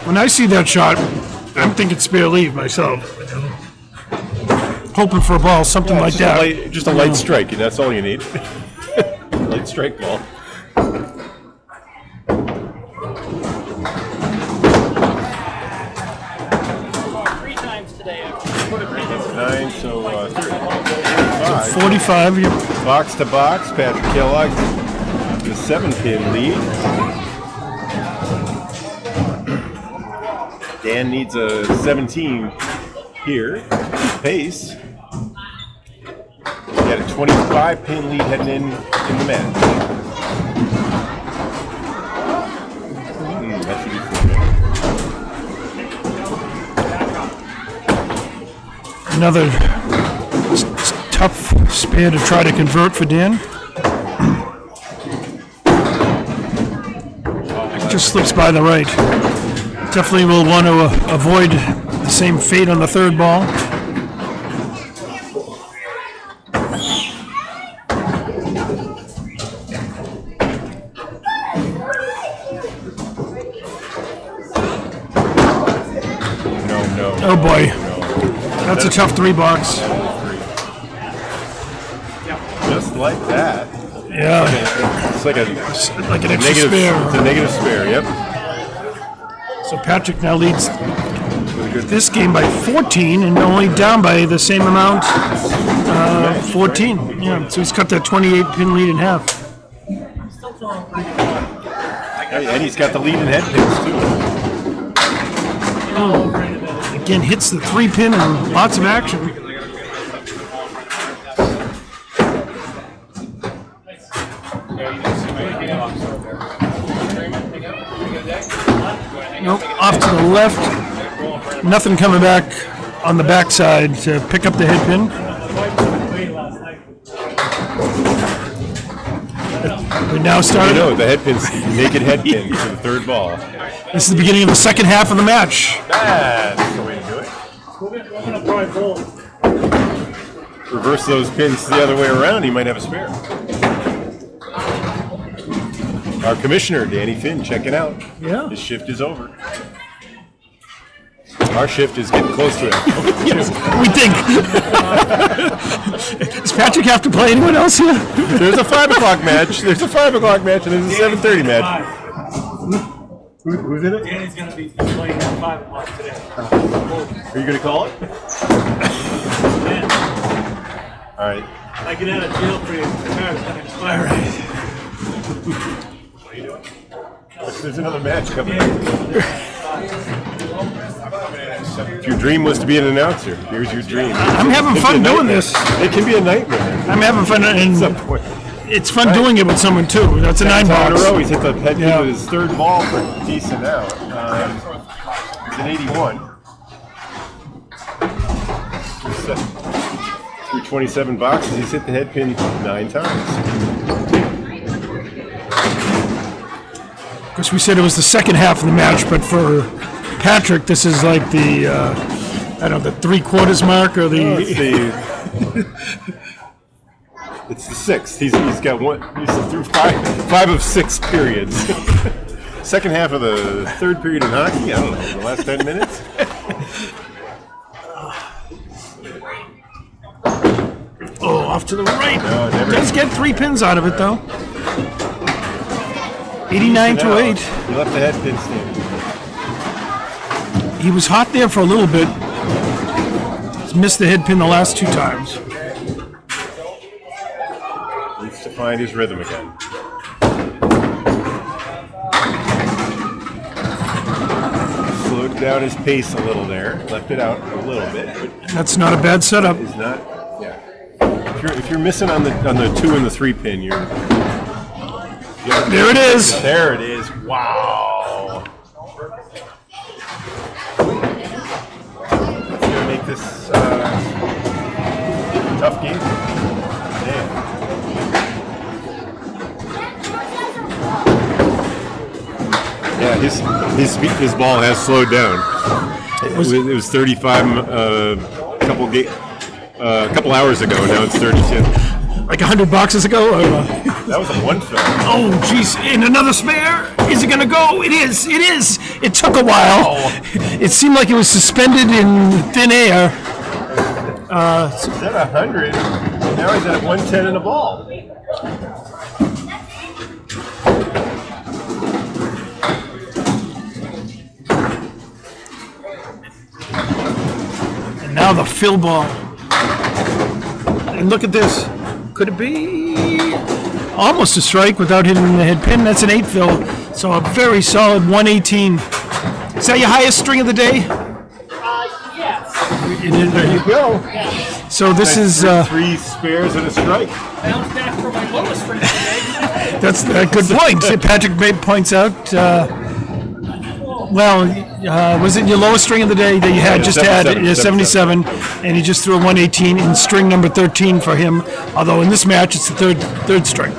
When I see that shot, I'm thinking spare leave myself. Hoping for a ball, something like that. Just a light strike, and that's all you need. Light strike ball. 3 times today. 9, so 35. 45. Yep. Box to box, Patrick Kellogg, the 7-pin lead. Dan needs a 17 here. Pace. He got a 25-pin lead heading in the match. That should be fun. Another tough spare to try to convert for Dan. It just slips by the right. Definitely will want to avoid the same fate on the third ball. No. Oh boy, that's a tough 3-box. Just like that. Yeah, It's like an extra negative spare. It's a negative spare, yep. So Patrick now leads this game by 14 and only down by the same amount, 14. Yeah, so he's cut that 28-pin lead in half. And he's got the lead in head pins, too. Again, hits the 3-pin and lots of action. Nope, off to the left. Nothing coming back on the backside to pick up the head pin. We now started. The head pin's naked head pin for the third ball. This is the beginning of the second half of the match. That's the way to do it. We're gonna probably bowl. Reverse those pins the other way around, he might have a spare. Our commissioner, Danny Finn, checking out. Yeah. His shift is over. Our shift is getting close to it. Yes, we think. Does Patrick have to play anyone else here? There's a 5 o'clock match. There's a 5 o'clock match, and there's a 7:30 match. Who's in it? Danny's gonna be playing at 5 o'clock today. Are you going to call it? All right. I get out of jail free. The car's gonna expire. All right. What are you doing? There's another match coming up. If your dream was to be an announcer, here's your dream. I'm having fun doing this. It can be a nightmare. I'm having fun, and it's fun doing it with someone too. That's a 9-box. He's hit the head pin with his third ball for a decent out. It's an 81. Through 27 boxes, he's hit the head pin 9 times. Of course, we said it was the second half of the match, but for Patrick, this is like the, I don't know, the 3/4 mark or the... It's the 6th. He's got one. He's through 5 of 6 periods. Second half of the third period in hockey. I don't know, the last 10 minutes. Oh, off to the right. No, never. Does get 3 pins out of it, though. 89 to 8. He left the head pin standing. He was hot there for a little bit. He's missed the head pin the last 2 times. Needs to find his rhythm again. Slowed down his pace a little there. Left it out a little bit. But That's not a bad setup. is not. Yeah. If you're missing on the 2 and the 3 pin, you're. There it is. There it is. Wow. It's gonna make this tough game. Yeah. Yeah, his ball has slowed down. It was 35 a couple hours ago. Now it's 32. Like 100 boxes ago? That was a one fill. Oh, jeez. And another spare. Is it going to go? It is. It is. It took a while. It seemed like it was suspended in thin air. He's at 100. Now he's at 110 in the ball. And now the fill ball. And look at this. Could it be almost a strike without hitting the head pin? That's an 8 fill. So a very solid 118. Is that your highest string of the day? Yes. There you go. So this is three spares and a strike. Bounce back from my lowest string today. that's a good point. Patrick points out. Was it your lowest string of the day that you had? Just had 77, and he just threw a 118 in string number 13 for him. Although in this match it's the third string.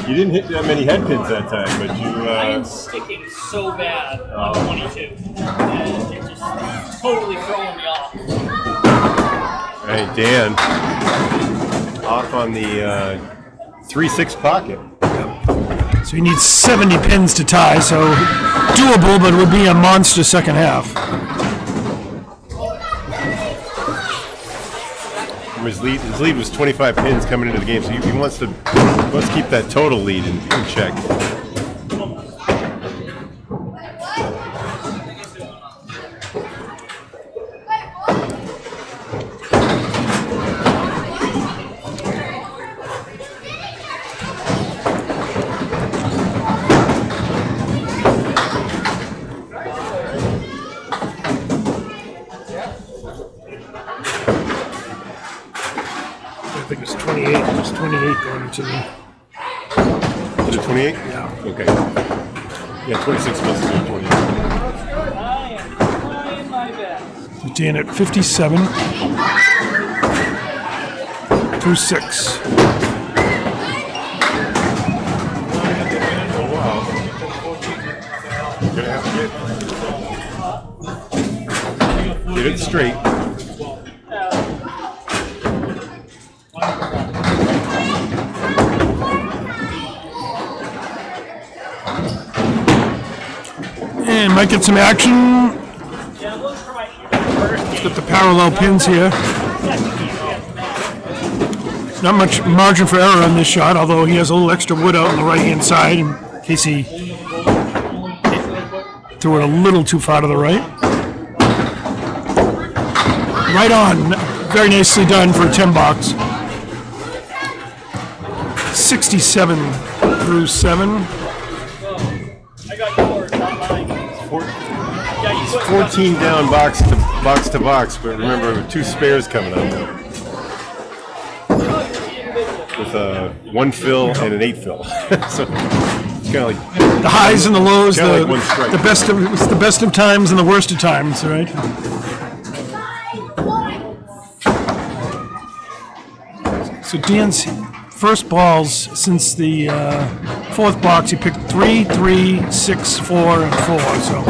You didn't hit that many head pins that time, but you. I am sticking so bad on 22. And it's just totally throwing me off. All right, Dan. Off on the 3-6 pocket. So he needs 70 pins to tie, so doable, but it would be a monster second half. His lead was 25 pins coming into the game, so he wants to keep that total lead in check. I think it's 28. It's 28 going into the. Is it 28? Yeah. Okay. Yeah, 26 plus 28. I am trying my best. Dan at 57 through 6. Oh, wow. You're gonna have to get it straight. And might get some action. Yeah, I'm looking for my first Got the parallel pins here. Not much margin for error on this shot, although he has a little extra wood out on the right-hand side in case he threw it a little too far to the right. Right on. Very nicely done for a 10 box. 67 through 7. I got yours, not mine. Yeah, you put 14 down box to box, but remember, with two spares coming up. With a 1 fill and an 8 fill. So it's kind of like The highs and the lows, Kinda the, like one strike. the best of it's the best of times and the worst of times, right? So Dan's first balls since the fourth box, he picked 3, 3, 6, 4, and 4. So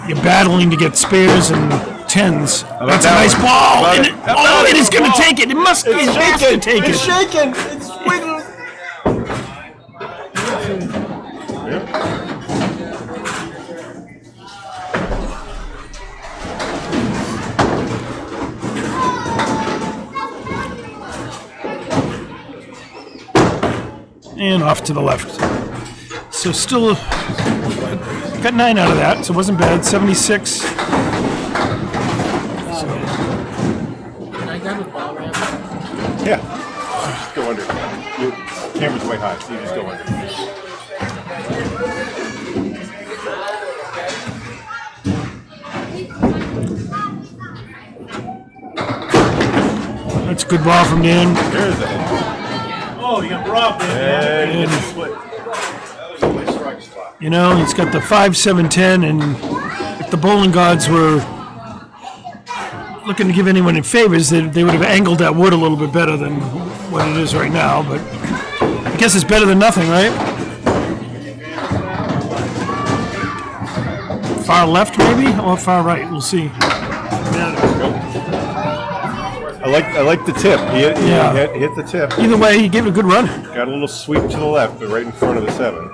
you're battling to get spares and tens. That's a that nice one? ball. About And it. it is going to take it. It has to take it. shaking! It's wiggling! And off to the left. So still got 9 out of that, so it wasn't bad. 76. Can I grab a ball ramp? Yeah. Just go under. Your camera's way high, so you just go under. That's a good ball from Dan. There's the head. Oh, you got robbed, man. And it's a split. You know, he's got the 5, 7, 10, and if the bowling gods were looking to give anyone in favors, they would have angled that wood a little bit better than what it is right now, but I guess it's better than nothing, right? Far left, maybe, or far right, we'll see. I like the tip. He hit the tip. Either way, he gave it a good run. Got a little sweep to the left, but right in front of the 7.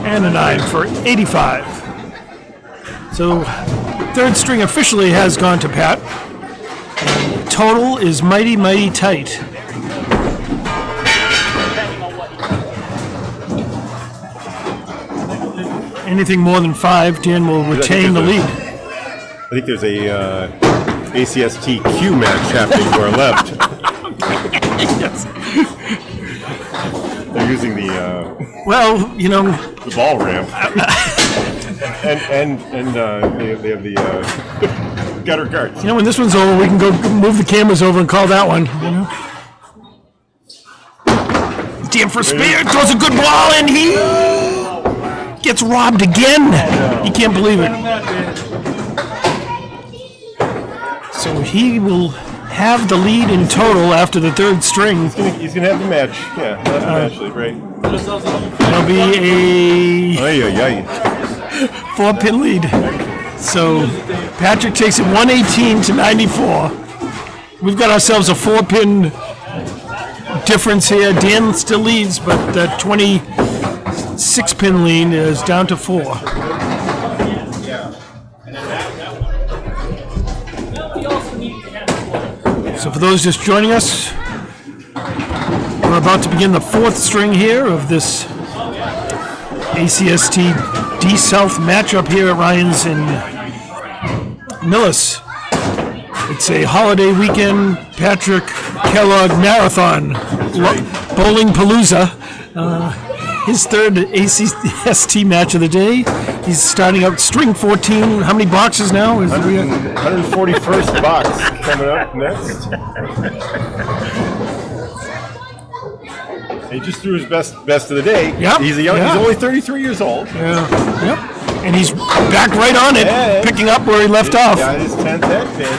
And a 9 for 85. So third string officially has gone to Pat. And the total is mighty, mighty tight. Depending on what you Anything more than 5, Dan will retain the lead. I think there's a ACST Q match happening to our left. They're using the Well, you know, the ball ramp, and they have the gutter guards. when this one's over, we can go move the cameras over and call that one. You know? Dan for spear, throws a good ball, and he gets robbed again. He can't believe it. So he will have the lead in total after the third string. He's gonna have the match. Yeah, have the match lead, right? It'll be a 4-pin lead. So Patrick takes it 118 to 94. We've got ourselves a 4-pin difference here. Dan still leads, but the 26-pin lead is down to 4. So for those just joining us, we're about to begin the 4th string here of this ACST D-South matchup here at Ryan's in Millis. It's a holiday weekend Patrick Kellogg marathon, bowling palooza. His third ACST match of the day. He's starting out string 14. How many boxes now? 141st box coming up next. He just threw his best of the day. Yep. He's he's only 33 years old. Yeah. Yep. And he's back right on it, picking up where he left off. Got his 10th head pin.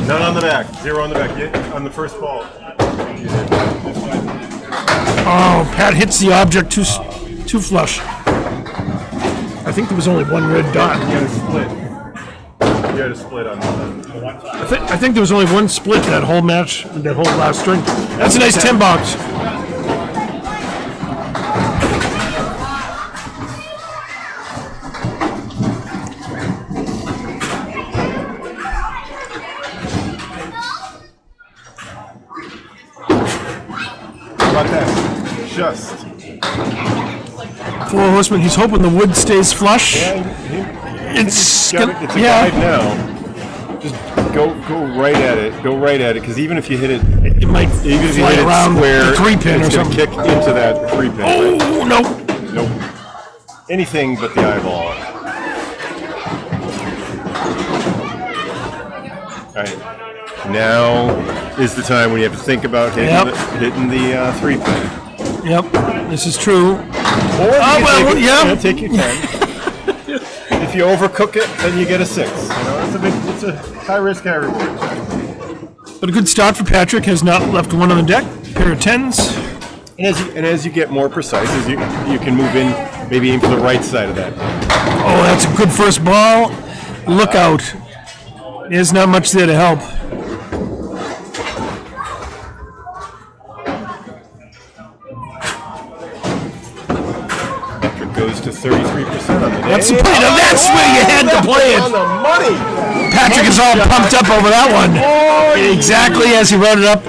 None on the back. 0 on the back. On the first ball. Oh, Pat hits the object too flush. I think there was only one red dot. You had a split. You had a split on that. I think there was only one split that whole match, that whole last string. That's a nice 10 box. How about that? Just. 4 horsemen. He's hoping the wood stays flush. It's a guide now. Just go right at it. Go right at it, because even if you hit it, It might fly around the 3-pin or it's something. kick into that 3-pin. Oh, no. Nope. Anything but the eyeball. All right. Now is the time when you have to think about hitting the 3-pin. Yep, this is true. Or take your 10. If you overcook it, then you get a 6. It's a high risk, high reward. But a good start for Patrick. Has not left one on the deck. Pair of 10s. And as you get more precise, as you can move in, maybe aim for the right side of that. Oh, that's a good first ball. Look out. There's not much there to help. Goes to 33% on the day. That's the play. Now that's where you had to play On it. the money. Patrick is all pumped up over that one. Exactly as he wrote it up.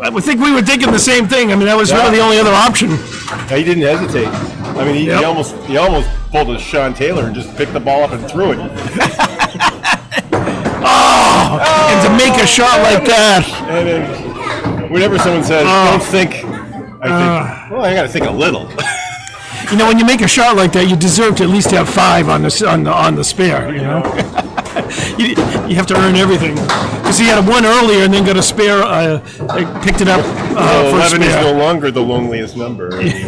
I think we were thinking the same thing. I mean, that was really the only other option. Yeah, he didn't hesitate. I mean, he almost pulled a Sean Taylor and just picked the ball up and threw it. And to make a shot like that. And then whenever someone says, "Don't think," I think, well, I got to think a little. You know, when you make a shot like that, you deserve to at least have 5 on the spare. You know, you have to earn everything. Because he had a 1 earlier and then got a spare. Picked it up for 11 a is spare. no longer the loneliest number. He's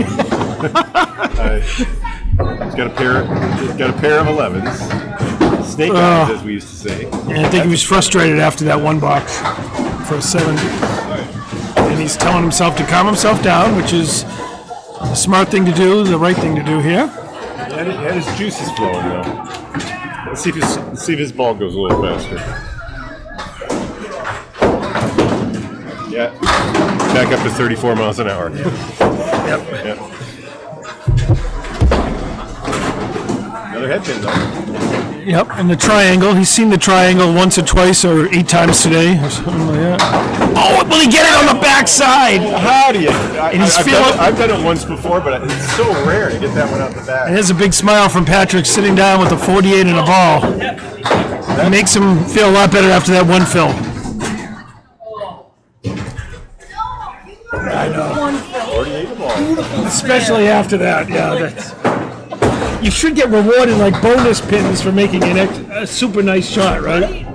got a pair. He's got a pair of 11s. Snake eyes, as we used to say. And I think he was frustrated after that 1 box for a 7. and he's telling himself to calm himself down, which is a smart thing to do, the right thing to do here. He had his juices flowing though. Let's see if his ball goes a little faster. Yeah, back up to 34 miles an hour. Yep. Another head pin though. Yep, and the triangle. He's seen the triangle once or twice or 8 times today or something like that. Oh, will he get it on the backside? How do you? I've done it once before, but it's so rare to get that one out the back. And there's a big smile from Patrick sitting down with a 48 and a ball. It makes him feel a lot better after that one fill. I know. 48 ball. Especially after that, yeah. That's, you should get rewarded like bonus pins for making a super nice shot, right?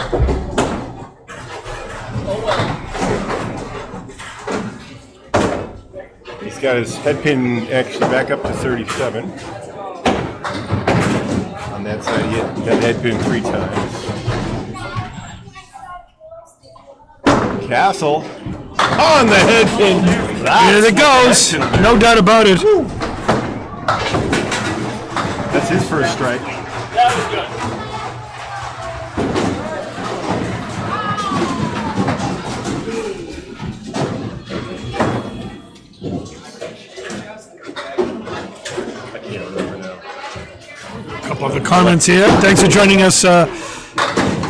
He's got his head pin actually back up to 37. On that side, he hit that head pin 3 times. Castle on the head pin. Here it goes. No doubt about it. That's his first strike. That was good. I can't remember now. A couple of the comments here. Thanks for joining us.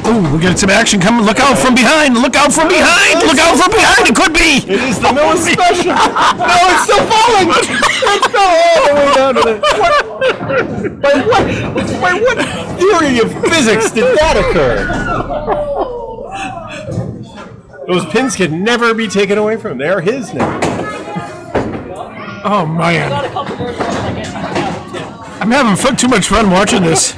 Oh, we got some action coming. Look out from behind. Look out from behind. Look out from behind. It could be. It is the Millis special. No, it's still falling. It fell all the way down to the. By what theory of physics did that occur? Those pins can never be taken away from him. They are his now. Oh, man. Got a couple more shots, I guess you can have them too. I'm having too much fun watching this.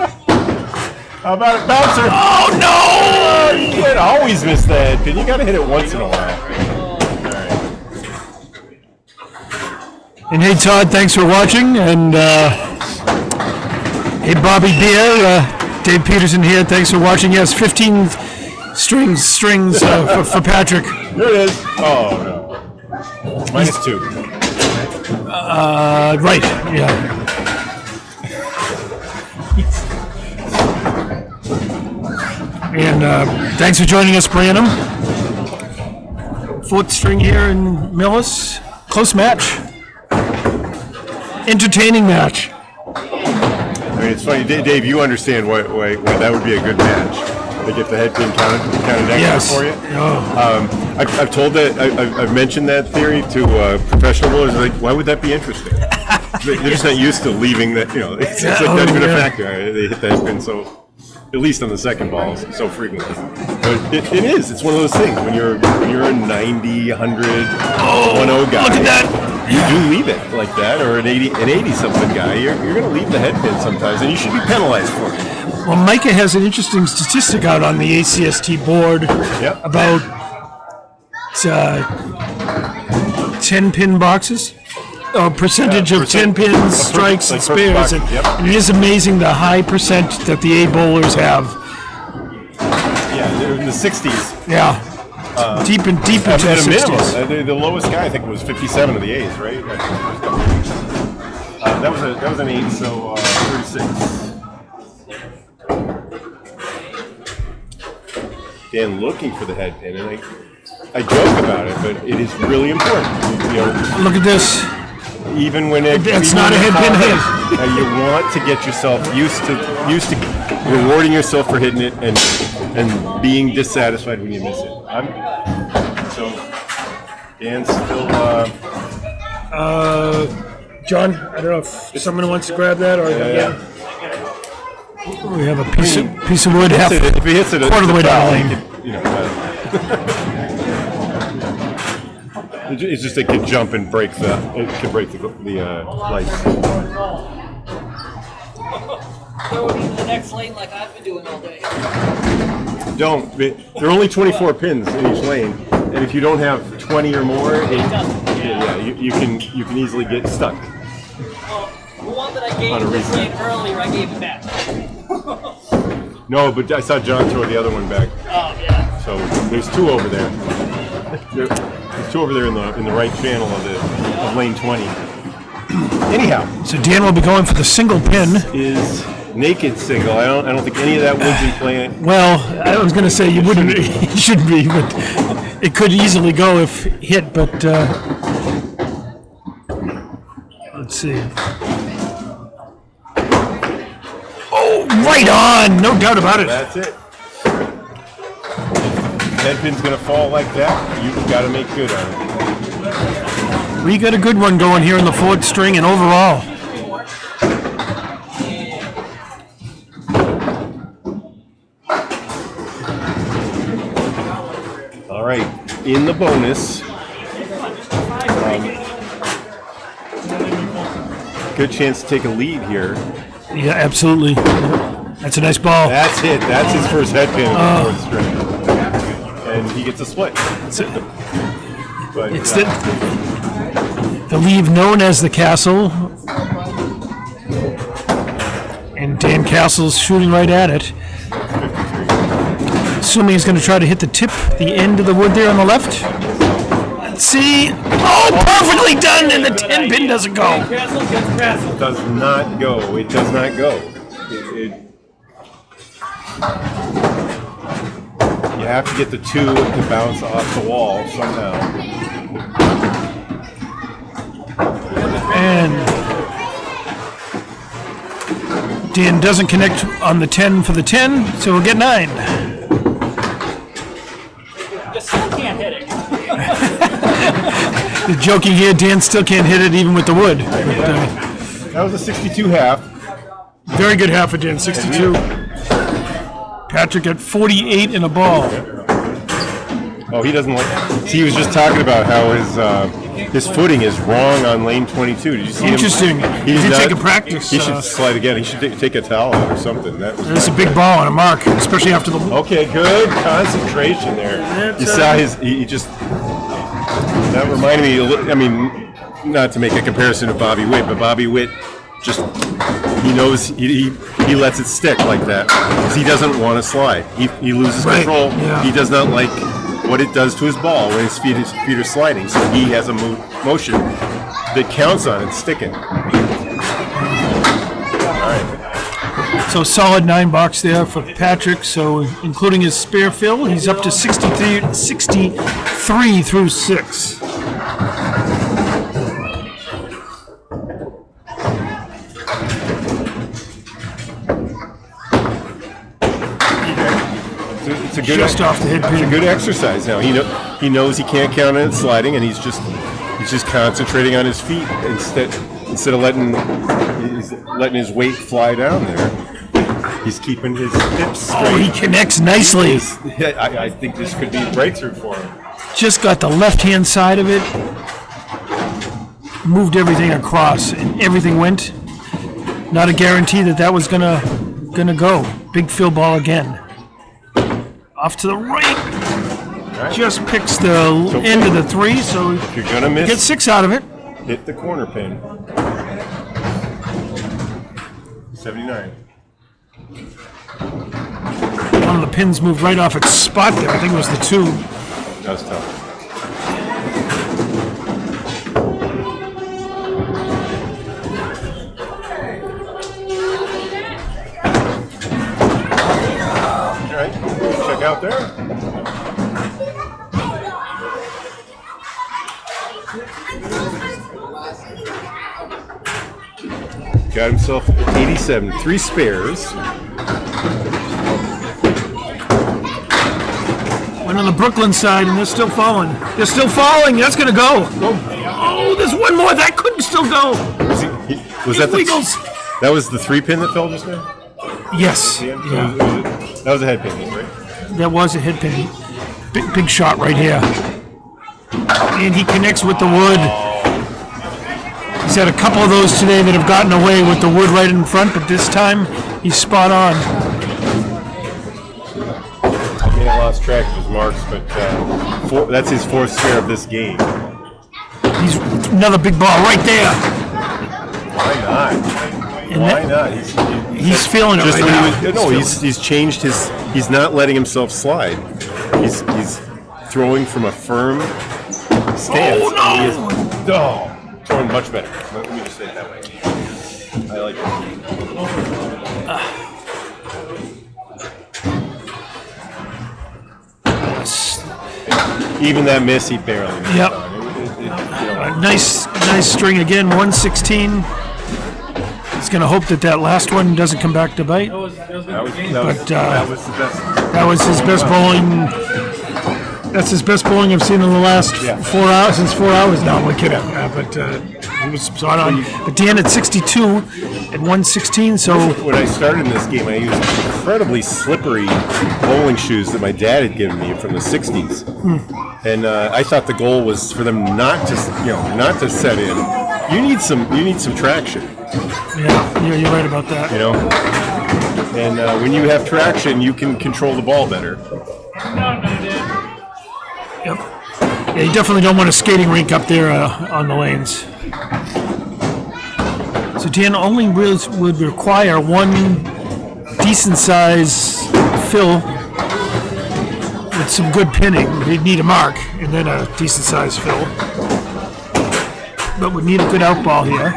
How about it, bouncer? Oh, no! You can't always miss the head pin. You got to hit it once in a while. And hey, Todd, thanks for watching. And hey, Bobby Beer, Dave Peterson here. Thanks for watching. Yes, 15 strings for Patrick. There it is. Oh, no. -2. Right, yeah. And thanks for joining us, Branham. 4th string here in Millis. Close match. Entertaining match. I mean, it's funny, Dave. You understand why that would be a good match. They get the head pin counted extra Yes. for you. Oh. I've told that. I've mentioned that theory to professional bowlers. Like, why would that be interesting? They're just not used to leaving that. You know, it's like not even a factor. They hit the head pin so, at least on the second ball, so frequently. But it is. It's one of those things when you're a 90, 100, 1-0 guy. Look at that. You do leave it like that, or an 80 something guy. You're going to leave the head pin sometimes, and you should be penalized for it. Well, Micah has an interesting statistic out on the ACST board about 10 pin boxes. Percentage of 10 pins, strikes, and spares. And it is amazing the high percent that the A bowlers have. Yeah, they're in the 60s. Yeah. Deep into the At a 60s. minimum. The lowest guy, I think, was 57 of the A's, right? That was an 8, so 36. Dan looking for the head pin, and I joke about it, but it is really important. You know, Look at this. even when It's not a head pin hit. You want to get yourself used to rewarding yourself for hitting it and being dissatisfied when you miss it. So Dan's still. John, I don't know if someone wants to grab that or we have a piece of wood half If he hits it, quarter of the way down the lane. It's just it could jump and break the lights. Throw it into the next lane like I've been doing all day. Don't. There are only 24 pins in each lane, and if you don't have 20 or more, you can easily get stuck. Well, the one that I gave this lane earlier, I gave it back. No, but I saw John throw the other one back. Oh, yeah. So there's 2 over there. There's two over there in the right channel of lane 20. Anyhow, So Dan will be going for the single pin. is naked single. I don't think any of that wood's in play. Well, I was going to say you wouldn't, it should be, but it could easily go if hit. But let's see. Oh, right on! No doubt about it. That's it. Head pin's gonna fall like that. You've got to make good on it. We got a good one going here in the fourth string and overall. All right, in the bonus. Good chance to take a lead here. Yeah, absolutely. That's a nice ball. That's it. That's his first head pin in the fourth string. And he gets a split. But, It's the leave known as the Castle. And Dan Castle's shooting right at it. Assuming he's going to try to hit the tip, the end of the wood there on the left. Let's see. Oh, perfectly done, and the 10 pin doesn't go. Castle gets Castle. it does not go. It does not go. You have to get the 2 to bounce off the wall somehow. And Dan doesn't connect on the 10 for the 10, so we'll get 9. You still can't hit it. The joking here, Dan still can't hit it even with the wood. But, That was a 62 half. very good half of Dan, 62. Patrick at 48 in a ball. Oh, he doesn't like. See, he was just talking about how his footing is wrong on lane 22. Did you see him? Interesting. He He's did not- take a practice. He should slide again. He should take a towel out or something. That was That's a big ball and a mark, especially after the. okay. Good concentration there. You saw his. He just. That reminded me. A little, I mean, not to make a comparison to Bobby Witt, but Bobby Witt just. He knows he lets it stick like that because he doesn't want to slide. He loses Right, control. yeah. He does not like what it does to his ball when his feet are sliding. So he has a motion that counts on it sticking. All right. So solid $9 there for Patrick. So including his spare fill, he's up to 63 through 6. It's a good Just off the head It's pin. a good exercise now. He knows he can't count on it sliding, and he's just concentrating on his feet instead of letting his weight fly down there. He's keeping his hips straight. Oh, he connects nicely. I think this could be a breakthrough for him. Just got the left-hand side of it. Moved everything across, and everything went. Not a guarantee that was gonna go. Big fill ball again. Off to the right. Right. Just picks the end of the 3, so If you're gonna miss, get 6 out of it. hit the corner pin. 79. One of the pins moved right off its spot there. I think it was the 2. That was tough. All right, check out there. Got himself 87, 3 spares. Went on the Brooklyn side, and they're still falling. They're still falling. That's going to go. Oh, there's one more. That couldn't still go. Was that It wiggles. that was the 3 pin that fell just now? Yes. Yeah. Yeah. That was a head pin, right? That was a head pin. Big shot right here. And he connects with the wood. He's had a couple of those today that have gotten away with the wood right in front, but this time he's spot on. I mean, I lost track of his marks, but that's his 4th spare of this game. He's another big ball right there. Why not? And Why that- not? He's feeling it Just right when now. he was, no, he's changed his. He's not letting himself slide. He's throwing from a firm stance. Oh, no! He is throwing much better. Let me just say it that way. I like it. Even that miss, he barely missed. Yep. On. Nice string again, 116. He's going to hope that last one doesn't come back to bite. That was the best. That was his best bowling. That's his best bowling I've seen in the last 4 hours. Since 4 hours now, I'm kidding. But he was spot on. But Dan at 62 and 116. So when I started in this game, I used incredibly slippery bowling shoes that my dad had given me from the '60s, and I thought the goal was for them not to set in. You need some traction. yeah, you're right about that. You know, and when you have traction, you can control the ball better. Yep. Yeah, you definitely don't want a skating rink up there on the lanes. So Dan only would require one decent size fill with some good pinning. He'd need a mark and then a decent size fill. But would need a good out ball here.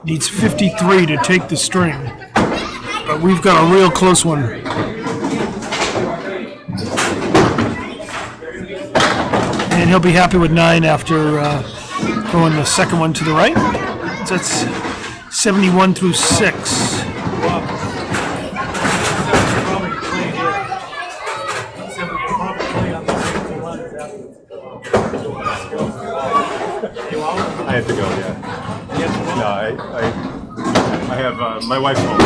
Needs 53 to take the string. But we've got a real close one. And he'll be happy with 9 after throwing the second one to the right. So that's 71 through 6. I have to go. Yeah. No, I have my wife's home.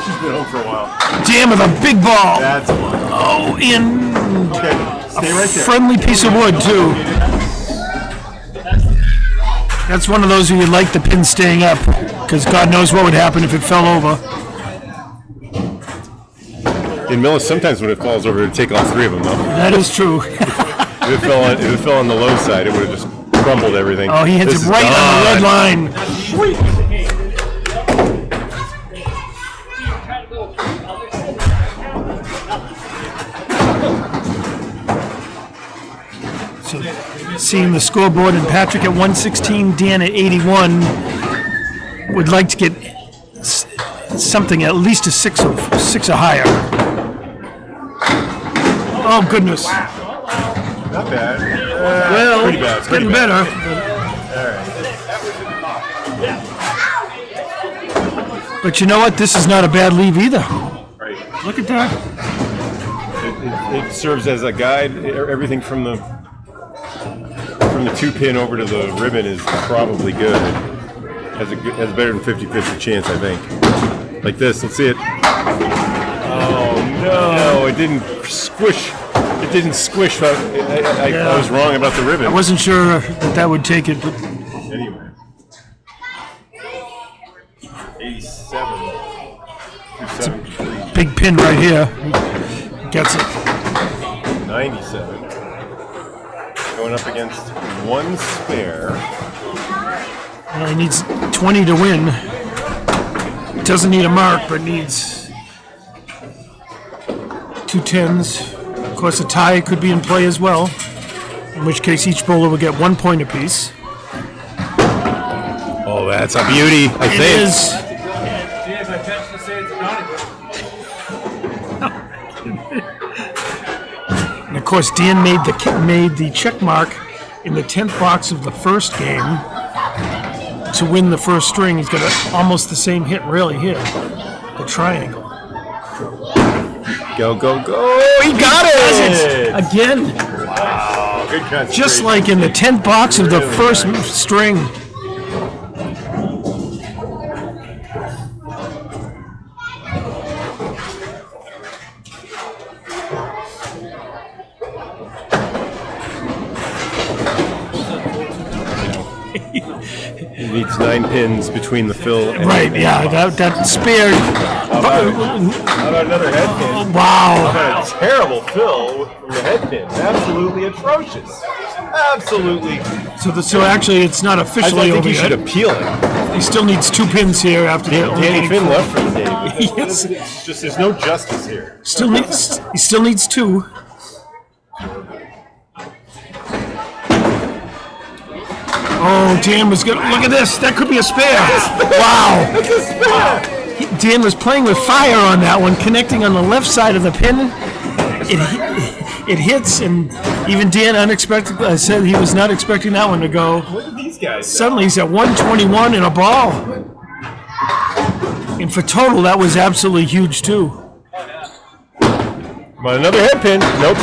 She's been home for a while. Jam with a big ball. That's fun. Oh, in Okay, stay right there. friendly piece of wood too. That's one of those where you like the pin staying up, because God knows what would happen if it fell over. In Millis, sometimes when it falls over, it'd take all 3 of them though. That is true. If it fell on the low side, it would have just crumbled everything. Oh, he hits This it is right on the red gone. line. So, seeing the scoreboard and Patrick at 116, Dan at 81, would like to get something at least a 6 or higher. Oh goodness! Not bad. Well, pretty bad. it's getting better. But you know what? This is not a bad leave either. Right. Look at that. It serves as a guide. Everything from the 2-pin over to the ribbon is probably good. Has better than 50-50 chance, I think. Like this. Let's see it. Oh no! It didn't squish. It didn't squish. I was wrong about the ribbon. I wasn't sure that would take it, but Anyway. 87 through 73. big pin right here. Gets it. 97. Going up against 1 spare. Well, he needs 20 to win. Doesn't need a mark, but needs 2 10s. Of course, a tie could be in play as well, in which case each bowler will get 1 point apiece. Oh, that's a beauty, I It think. is. Dave, I touched to say it's not. And of course, Dan made the check mark in the 10th box of the first game to win the first string. He's got almost the same hit, really, here. The triangle. Go, go, go. He got it! Again, Wow, good concentration. just like in the 10th box of the Really first nice. string. He needs 9 pins between the fill and Right, yeah, that spared. How about another head pin? Wow. A terrible fill from the head pin. Absolutely atrocious. Absolutely. So actually, it's not I officially think over you should yet. appeal it. He still needs 2 pins here after the Danny Finn left for the day. Yes. It's just there's no justice here. He still needs 2. Oh, Dan was good. Look at this. That could be a spare. Wow. Dan was playing with fire on that one, connecting on the left side of the pin. It hits, and even Dan unexpectedly said he was not expecting that one to go. Look at these guys. Suddenly he's at 121 in a ball. And for total, that was absolutely huge too. Come on, another head pin. Nope.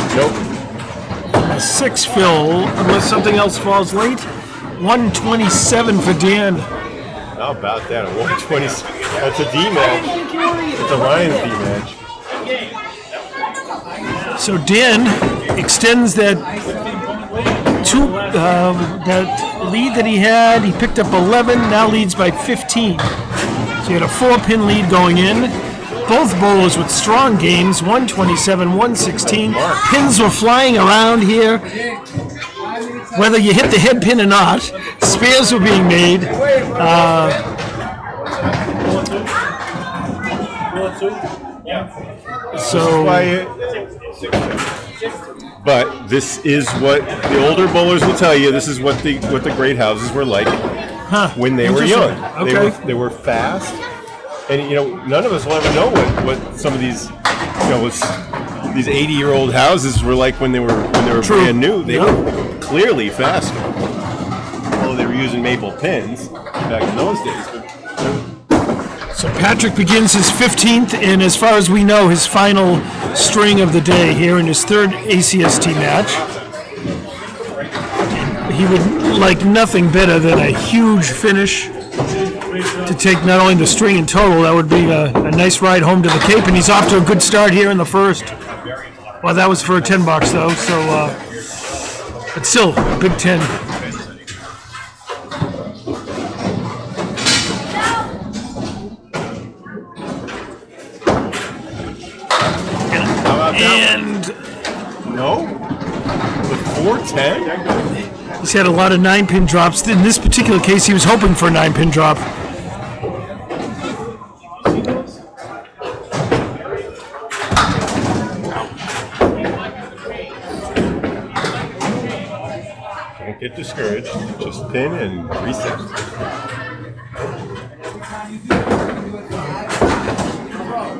A 6 fill, unless something else falls late. 127 for Dan. How about that? A 120. That's a D match. It's a Ryan's D match. So Dan extends that that lead that he had. He picked up 11, now leads by 15. So he had a 4-pin lead going in. Both bowlers with strong games, 127, 116. Pins were flying around here. Whether you hit the head pin or not, spares were being made. But this is what the older bowlers will tell you. This is what the great houses were like when they were young. Okay. They were fast, and none of us will ever know what some of these these 80-year-old houses were like when they were True. brand new. They were clearly faster. Although they were using maple pins back in those days. So Patrick begins his 15th, and as far as we know, his final string of the day here in his third ACST match. He would like nothing better than a huge finish to take not only the string in total, that would be a nice ride home to the Cape, and he's off to a good start here in the first. Well, that was for a 10 bucks though, so but still, big 10. And no, with 410. He's had a lot of 9-pin drops. In this particular case, he was hoping for a 9-pin drop. Don't get discouraged. Just pin and reset.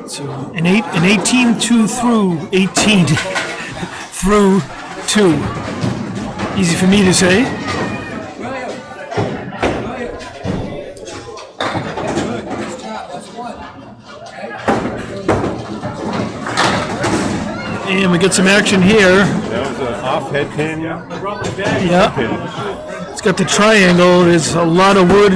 So an 18-2 through 18 through 2. Easy for me to say. And we get some action here. That was an off head pin. Yeah. It's got the triangle. There's a lot of wood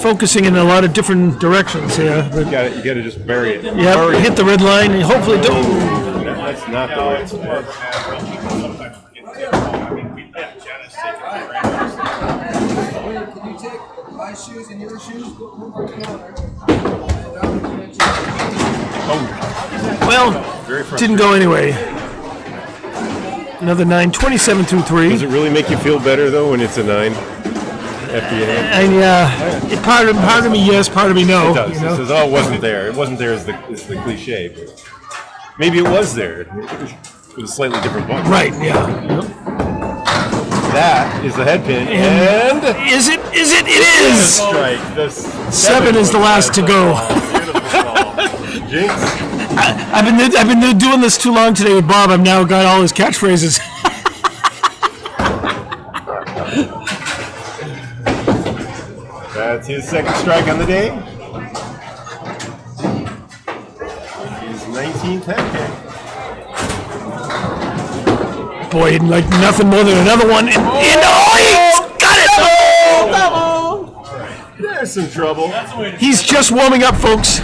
focusing in a lot of different directions here. But You got to just bury it. yeah, hit the red line and hopefully don't. That's not the right spot. Can you take my shoes and your shoes? Well, didn't go anyway. Another 9, 27 through 3. Does it really make you feel better though when it's a 9 at the end? And yeah, part of me yes, part of me no. It does. You know? It says, "Oh, it wasn't there." It wasn't there is the cliche. But maybe it was there. It was a slightly different button. Right. Yeah. Yep. That is the head pin, and Is it? Is it? It is. strike. The 7 is the last to go. Beautiful ball. Jinx. I've been doing this too long today with Bob. I've now got all his catchphrases. That's his second strike on the day. His 19th head pin. Boy, he'd like nothing more than another one. And oh, he got it! There's some trouble. He's just warming up, folks.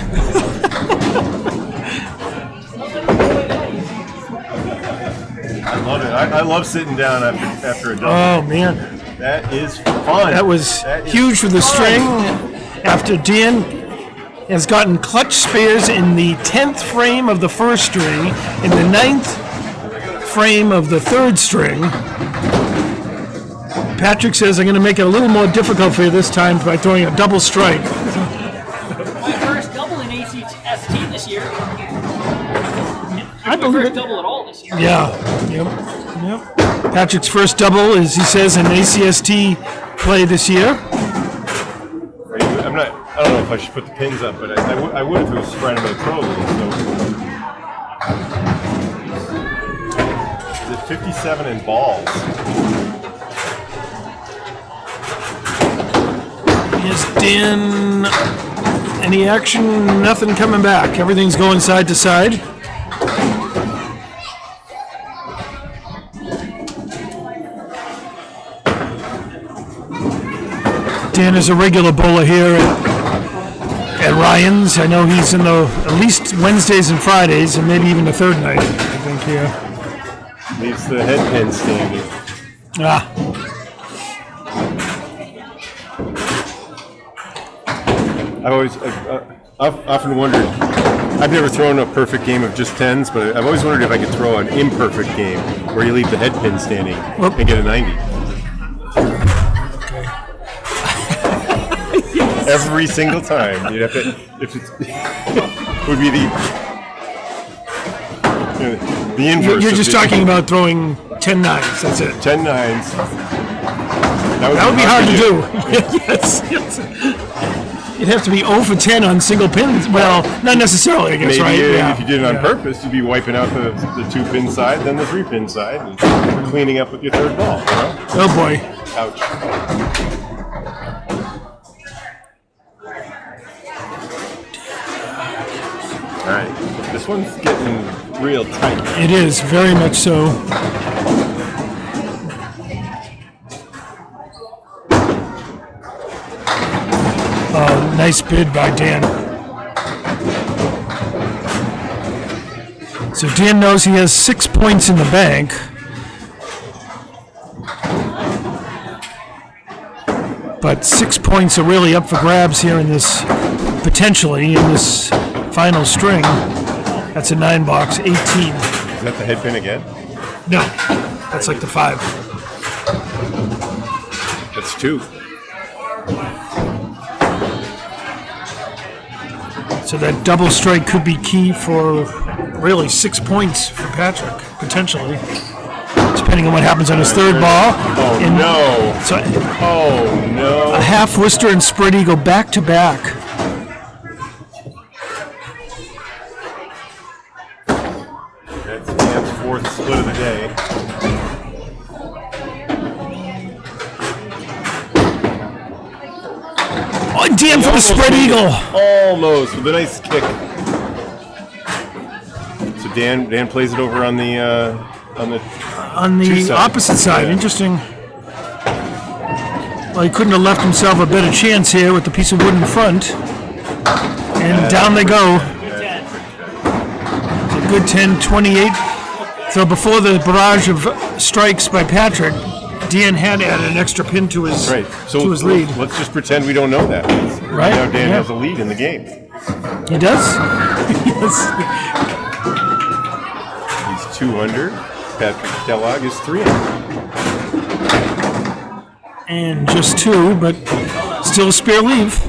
I love it. I love sitting down after a double. Oh man. That is fun. That was That is huge for the fun. string. After Dan has gotten clutch spares in the 10th frame of the first string, in the 9th frame of the third string, Patrick says, I'm going to make it a little more difficult for you this time by throwing a double strike. My first double in ACST this year. I My believe first it. double at all this year. Yeah. Yep. Patrick's first double is, he says, an ACST play this year. I don't know if I should put the pins up, but I would if it was right on the pro league. So. Is it 57 in balls? Is Dan any action? Nothing coming back. Everything's going side to side. Dan is a regular bowler here at Ryan's. I know he's in at least Wednesdays and Fridays, and maybe even the third night, I think, here. Leaves the head pin standing. I've often wondered, I've never thrown a perfect game of just 10s, but I've always wondered if I could throw an imperfect game where you leave the head pin standing and get a 90. Every single time, you'd have to. If it's, would be the inverse. You're just talking about throwing 10 nines. That's it. 10 nines. That would be hard to do. Yes. You'd have to be 0 for 10 on single pins. Well, not necessarily, I guess, Maybe right? if you did it on purpose, you'd be wiping out the 2-pin side, then the 3-pin side, and cleaning up with your third ball. You know? Oh boy. Ouch. All right, this one's getting real tight. It is, very much so. Oh, nice bid by Dan. So Dan knows he has 6 points in the bank. But 6 points are really up for grabs here in this, potentially, in this final string. That's a 9 box, 18. Is that the head pin again? No, that's like the 5. That's 2. So that double strike could be key for really 6 points for Patrick, potentially, depending on what happens on his third ball. Oh, no. So Oh, no. a half Worcester and spread eagle back to back. That's Dan's 4th split of the day. Oh, Dan for the spread eagle. Almost, with a nice kick. So Dan plays it over on the On two the sides. opposite side, Yeah. interesting. Well, he couldn't have left himself a better chance here with the piece of wood in front. And down they go. It's a good 10, 28. So before the barrage of strikes by Patrick, Dan had added an extra pin to his, right. So to his lead. let's just pretend we don't know that. Right, Now Dan yeah. has a lead in the game. He does? Yes. He's 2 under. Patrick Kellogg is 3 under. And just 2, but still a spare leave.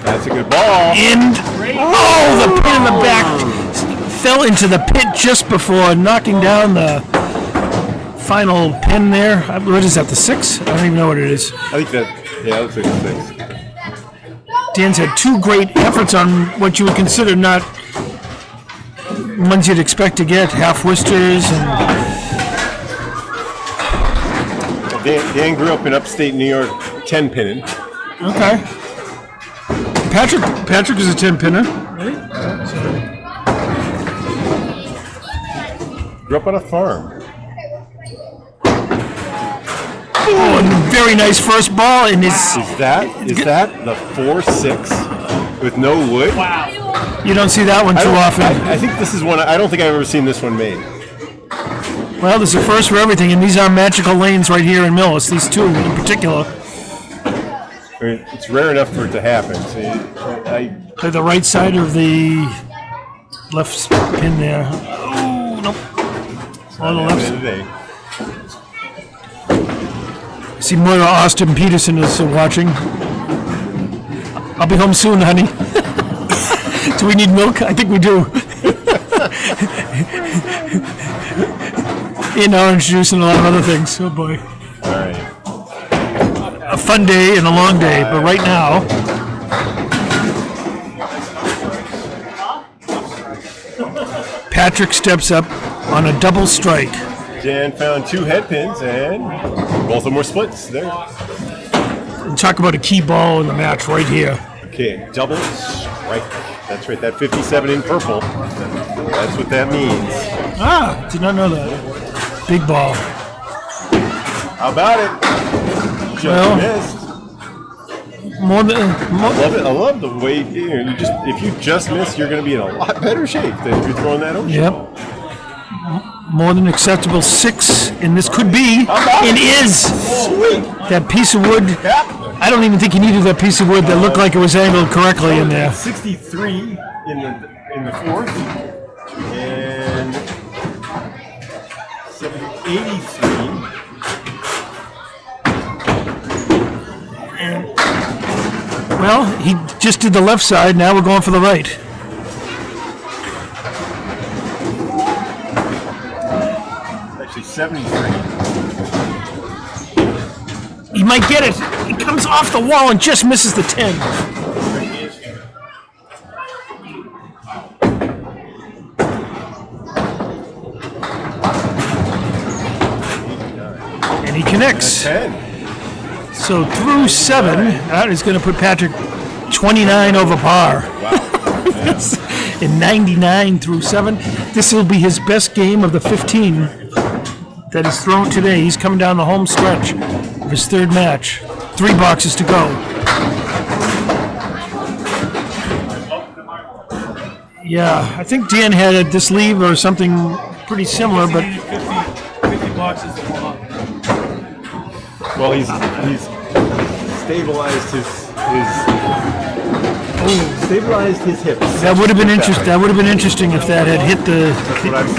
That's a good ball. And the pin in the back fell into the pit just before knocking down the final pin there. What is that, the 6? I don't even know what it is. I think that, yeah, it looks like a 6. Dan's had 2 great efforts on what you would consider not ones you'd expect to get, half Worcesters and Dan grew up in upstate New York, 10 pinning. okay. Patrick is a 10 pinner. Grew up on a farm. Oh, and a very nice first ball in his. Is that the 4-6 with no wood? Wow. You don't see that one too often. I think this is one. I don't think I've ever seen this one made. Well, there's a first for everything, and these are magical lanes right here in Millis. These 2 in particular. I mean, it's rare enough for it to happen. So Play the right side of the left pin there. Oh, nope. On the left. today. See Moira Austin Peterson is watching. I'll be home soon, honey. Do we need milk? I think we do. And orange juice and a lot of other things. Oh boy. All right. A fun day and a long day, but right now, Patrick steps up on a double strike. Dan found 2 head pins, and both of them were splits there. And talk about a key ball in the match right here. Okay, double strike. That's right, that 57 in purple. That's what that means. Ah, did not know that. Big ball. How about it? Just Well, missed. More than Love it. I love the way if you just miss, you're going to be in a lot better shape than if you're throwing that ocean. yep. More than acceptable 6, and this could be. It is. Sweet. That piece of wood. I don't even think he needed that piece of wood that looked like it was angled correctly in there. 63 in the fourth, and 83. Well, he just did the left side. Now we're going for the right. Actually, 73. He might get it. It comes off the wall and just misses the 10. And he connects. 10. So through 7, that is going to put Patrick 29 over par. In 99 through 7. This will be his best game of the 15 that he's thrown today. He's coming down the home stretch of his 3rd match. 3 boxes to go. Yeah, I think Dan had a disleave or something pretty similar, but 50 boxes of block. Well, he's stabilized stabilized his hips. that would have been interesting. That would have been interesting if that had hit the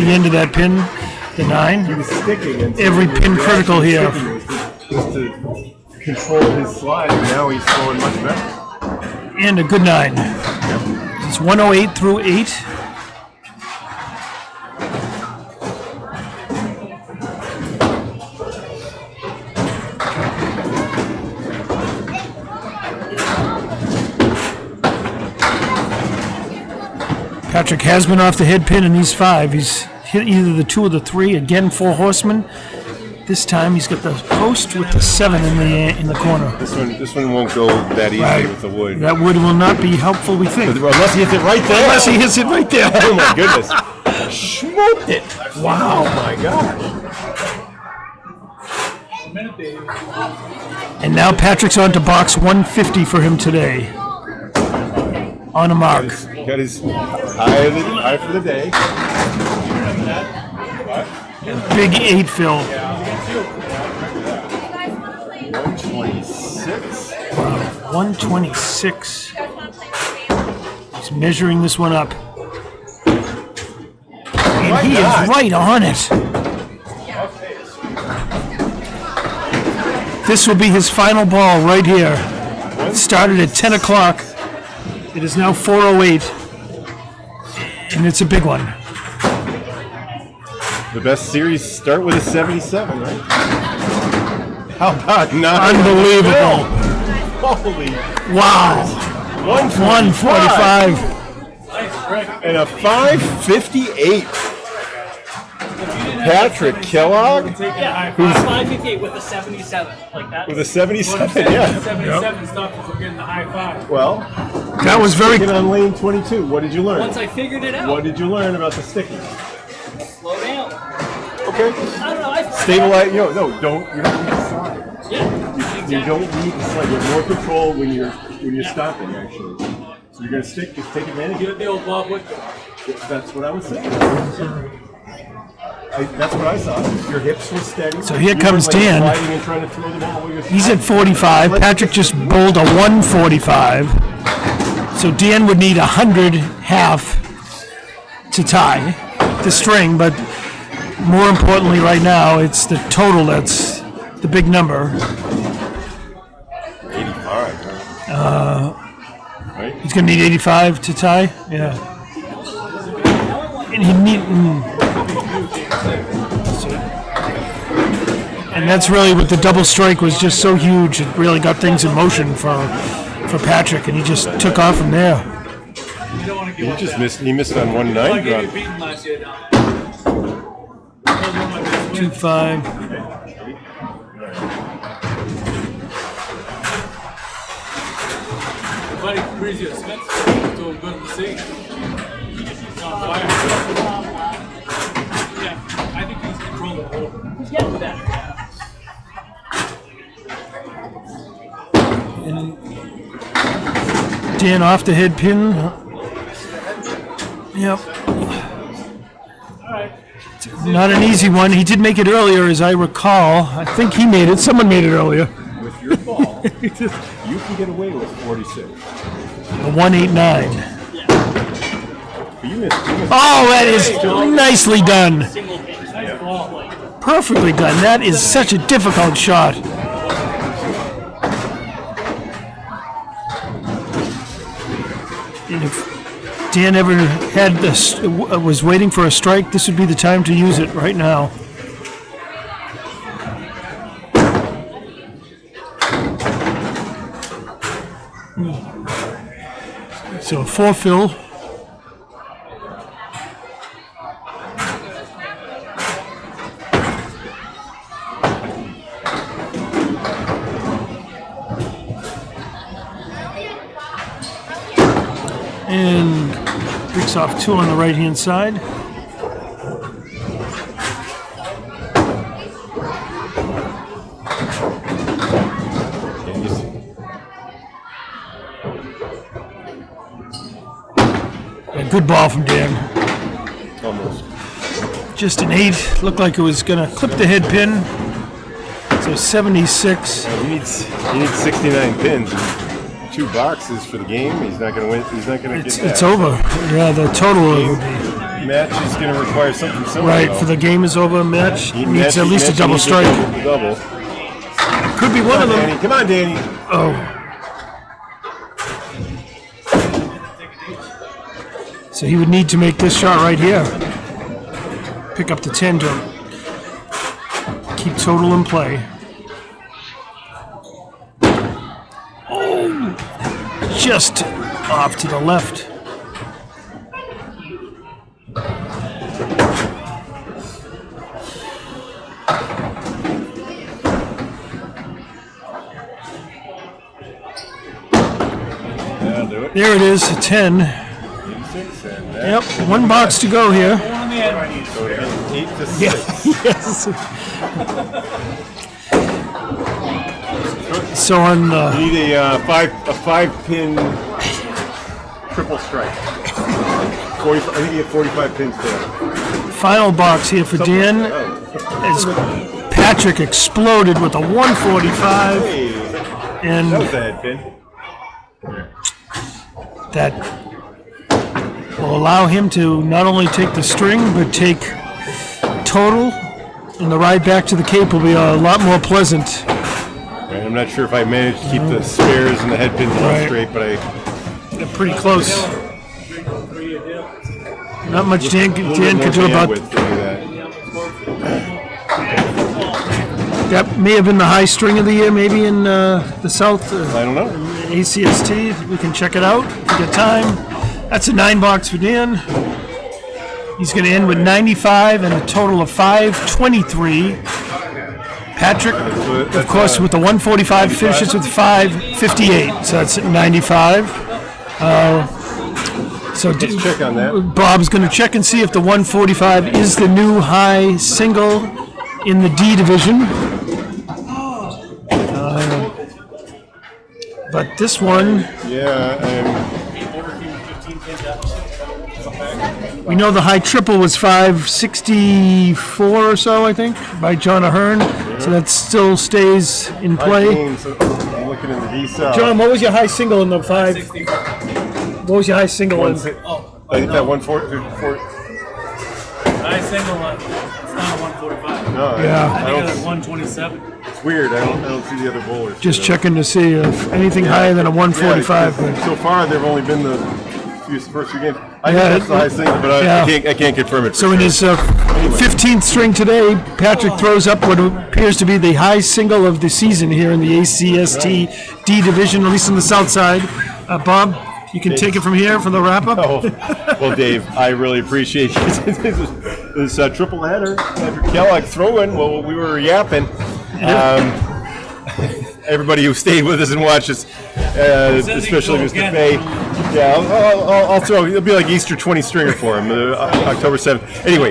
end of that pin, the 9. He was sticking. And so Every he was pin critical here. sticking was to control his slide, and now he's throwing much better. And a good 9. It's 108 through 8. Patrick has been off the head pin in these 5. He's hit either the 2 or the 3. Again, 4 horsemen. This time he's got the post with the 7 in the corner. This one won't go that easy Right. with the wood. That wood will not be helpful, we think. Unless he hits it right there. Unless he hits it right there. Oh my goodness. Smoked it. Wow. Oh my gosh. And now Patrick's on to box 150 for him today. On a mark. Got his eye for the day. Big 8 fill. 126. 126. He's measuring this one up. And he is right on it. This will be his final ball right here. It started at 10 o'clock. It is now 4:08. And it's a big one. The best series start with a 77, right? How about 9? Unbelievable. Holy. Wow. 145. And a 558. Patrick Kellogg Yeah, 558 with a 77. Like that. with a 77. Yeah. 77 stuff is we're getting the high 5. Well, That was very sticking on lane 22. What did you learn? Once I figured it out, What did you learn about the sticking? slow down. Okay. I don't know. Stabilize. You don't need to slide. Yeah, You don't need to slide. You have more control when you're stopping, actually. So you're gonna stick. Just take advantage. Get the old Bob Wood. That's what I was saying. That's what I saw. Your hips were steady. So here You comes weren't, Dan. sliding and trying to throw the ball. He's at 45. Patrick just bowled a 145. So Dan would need 100 half to tie the string, but more importantly right now, it's the total that's the big number. 85. right? He's going to need 85 to tie. Yeah. And he need. And that's really what the double strike was, just so huge. It really got things in motion for Patrick, and he just took off from there. You don't want to He give up just that. missed. He missed on 1-9 I gave you run. beaten last year down there. That was one of my best wins. 2-5. Buddy Fabrizio Smith doing good to see. He's on fire. Yeah, I think he's controlling the board. He's getting better. Dan off the head pin. Yep. Not an easy one. He did make it earlier, as I recall. I think he made it. Someone made it earlier. With your ball, you can get away with 46. A 189. But you missed. Oh, that is nicely done. Single pitch. Nice ball. Like, Perfectly done. That is such a difficult shot. And if Dan ever had this, was waiting for a strike, this would be the time to use it right now. So 4 fill. And picks off 2 on the right-hand side. A good ball from Dan. Almost. Just an 8. Looked like it was going to clip the head pin. So 76. He needs 69 pins. 2 boxes for the game. He's not going to win. He's not going to get that. It's over. Yeah, the total would be. Match is going to require something similar. Right, though. for the game is over. Match He needs matches- at least a match double needs strike. Double. Could be one of them. Danny. Come on, Danny. Oh. So he would need to make this shot right here. Pick up the 10 to keep total in play. Oh, just off to the left. That'll do it. There it is, a 10. 86 and that. Yep, 1 box to go here. One on the end. So it'd be 8 to 6. Yes. So on You need a 5-pin triple strike. 40, I think you have 45 pins there. final box here for Dan, as Patrick exploded with a 145, Hey, and that was a head pin. that will allow him to not only take the string, but take total, and the ride back to the Cape will be a lot more pleasant. Right, I'm not sure if I managed to keep the spares and the head pins all Right. straight, but I They're pretty close. Not much Dan could do about with to do that. that. May have been the high string of the year, maybe in the South. I don't know. ACST, we can check it out if you get time. That's a 9 box for Dan. He's going to end with 95 and a total of 523. Patrick, of course, with the 145, finishes with 558. So that's 95. So Let's check on that. Bob's going to check and see if the 145 is the new high single in the D division. But this one, Yeah, we know the high triple was 564 or so, I think, by John Ahern. So that still stays in play. so I'm looking in the D South. John, what was your high single in the 5? What was your high single in? I think that 140. High single, it's not a 145. No, Yeah. I think it's 127. It's weird. I don't see the other bowlers. Just checking to see if anything higher than a 145. Yeah, but so far, they've only been the first few games. I Yeah, think that's the highest thing, but yeah. I can't confirm it. For So in sure. his 15th string today, Patrick throws up what appears to be the high single of the season here in the ACST D division, at least on the south side. Bob, you can take it from here for the wrap-up. Oh, well, Dave, I really appreciate this triple header. After Kellogg throwing, well, we were yapping. Everybody who stayed with us and watched us, especially Mr. Fay. Yeah, I'll throw. It'll be like Easter 20 stringer for him, October 7th. Anyway.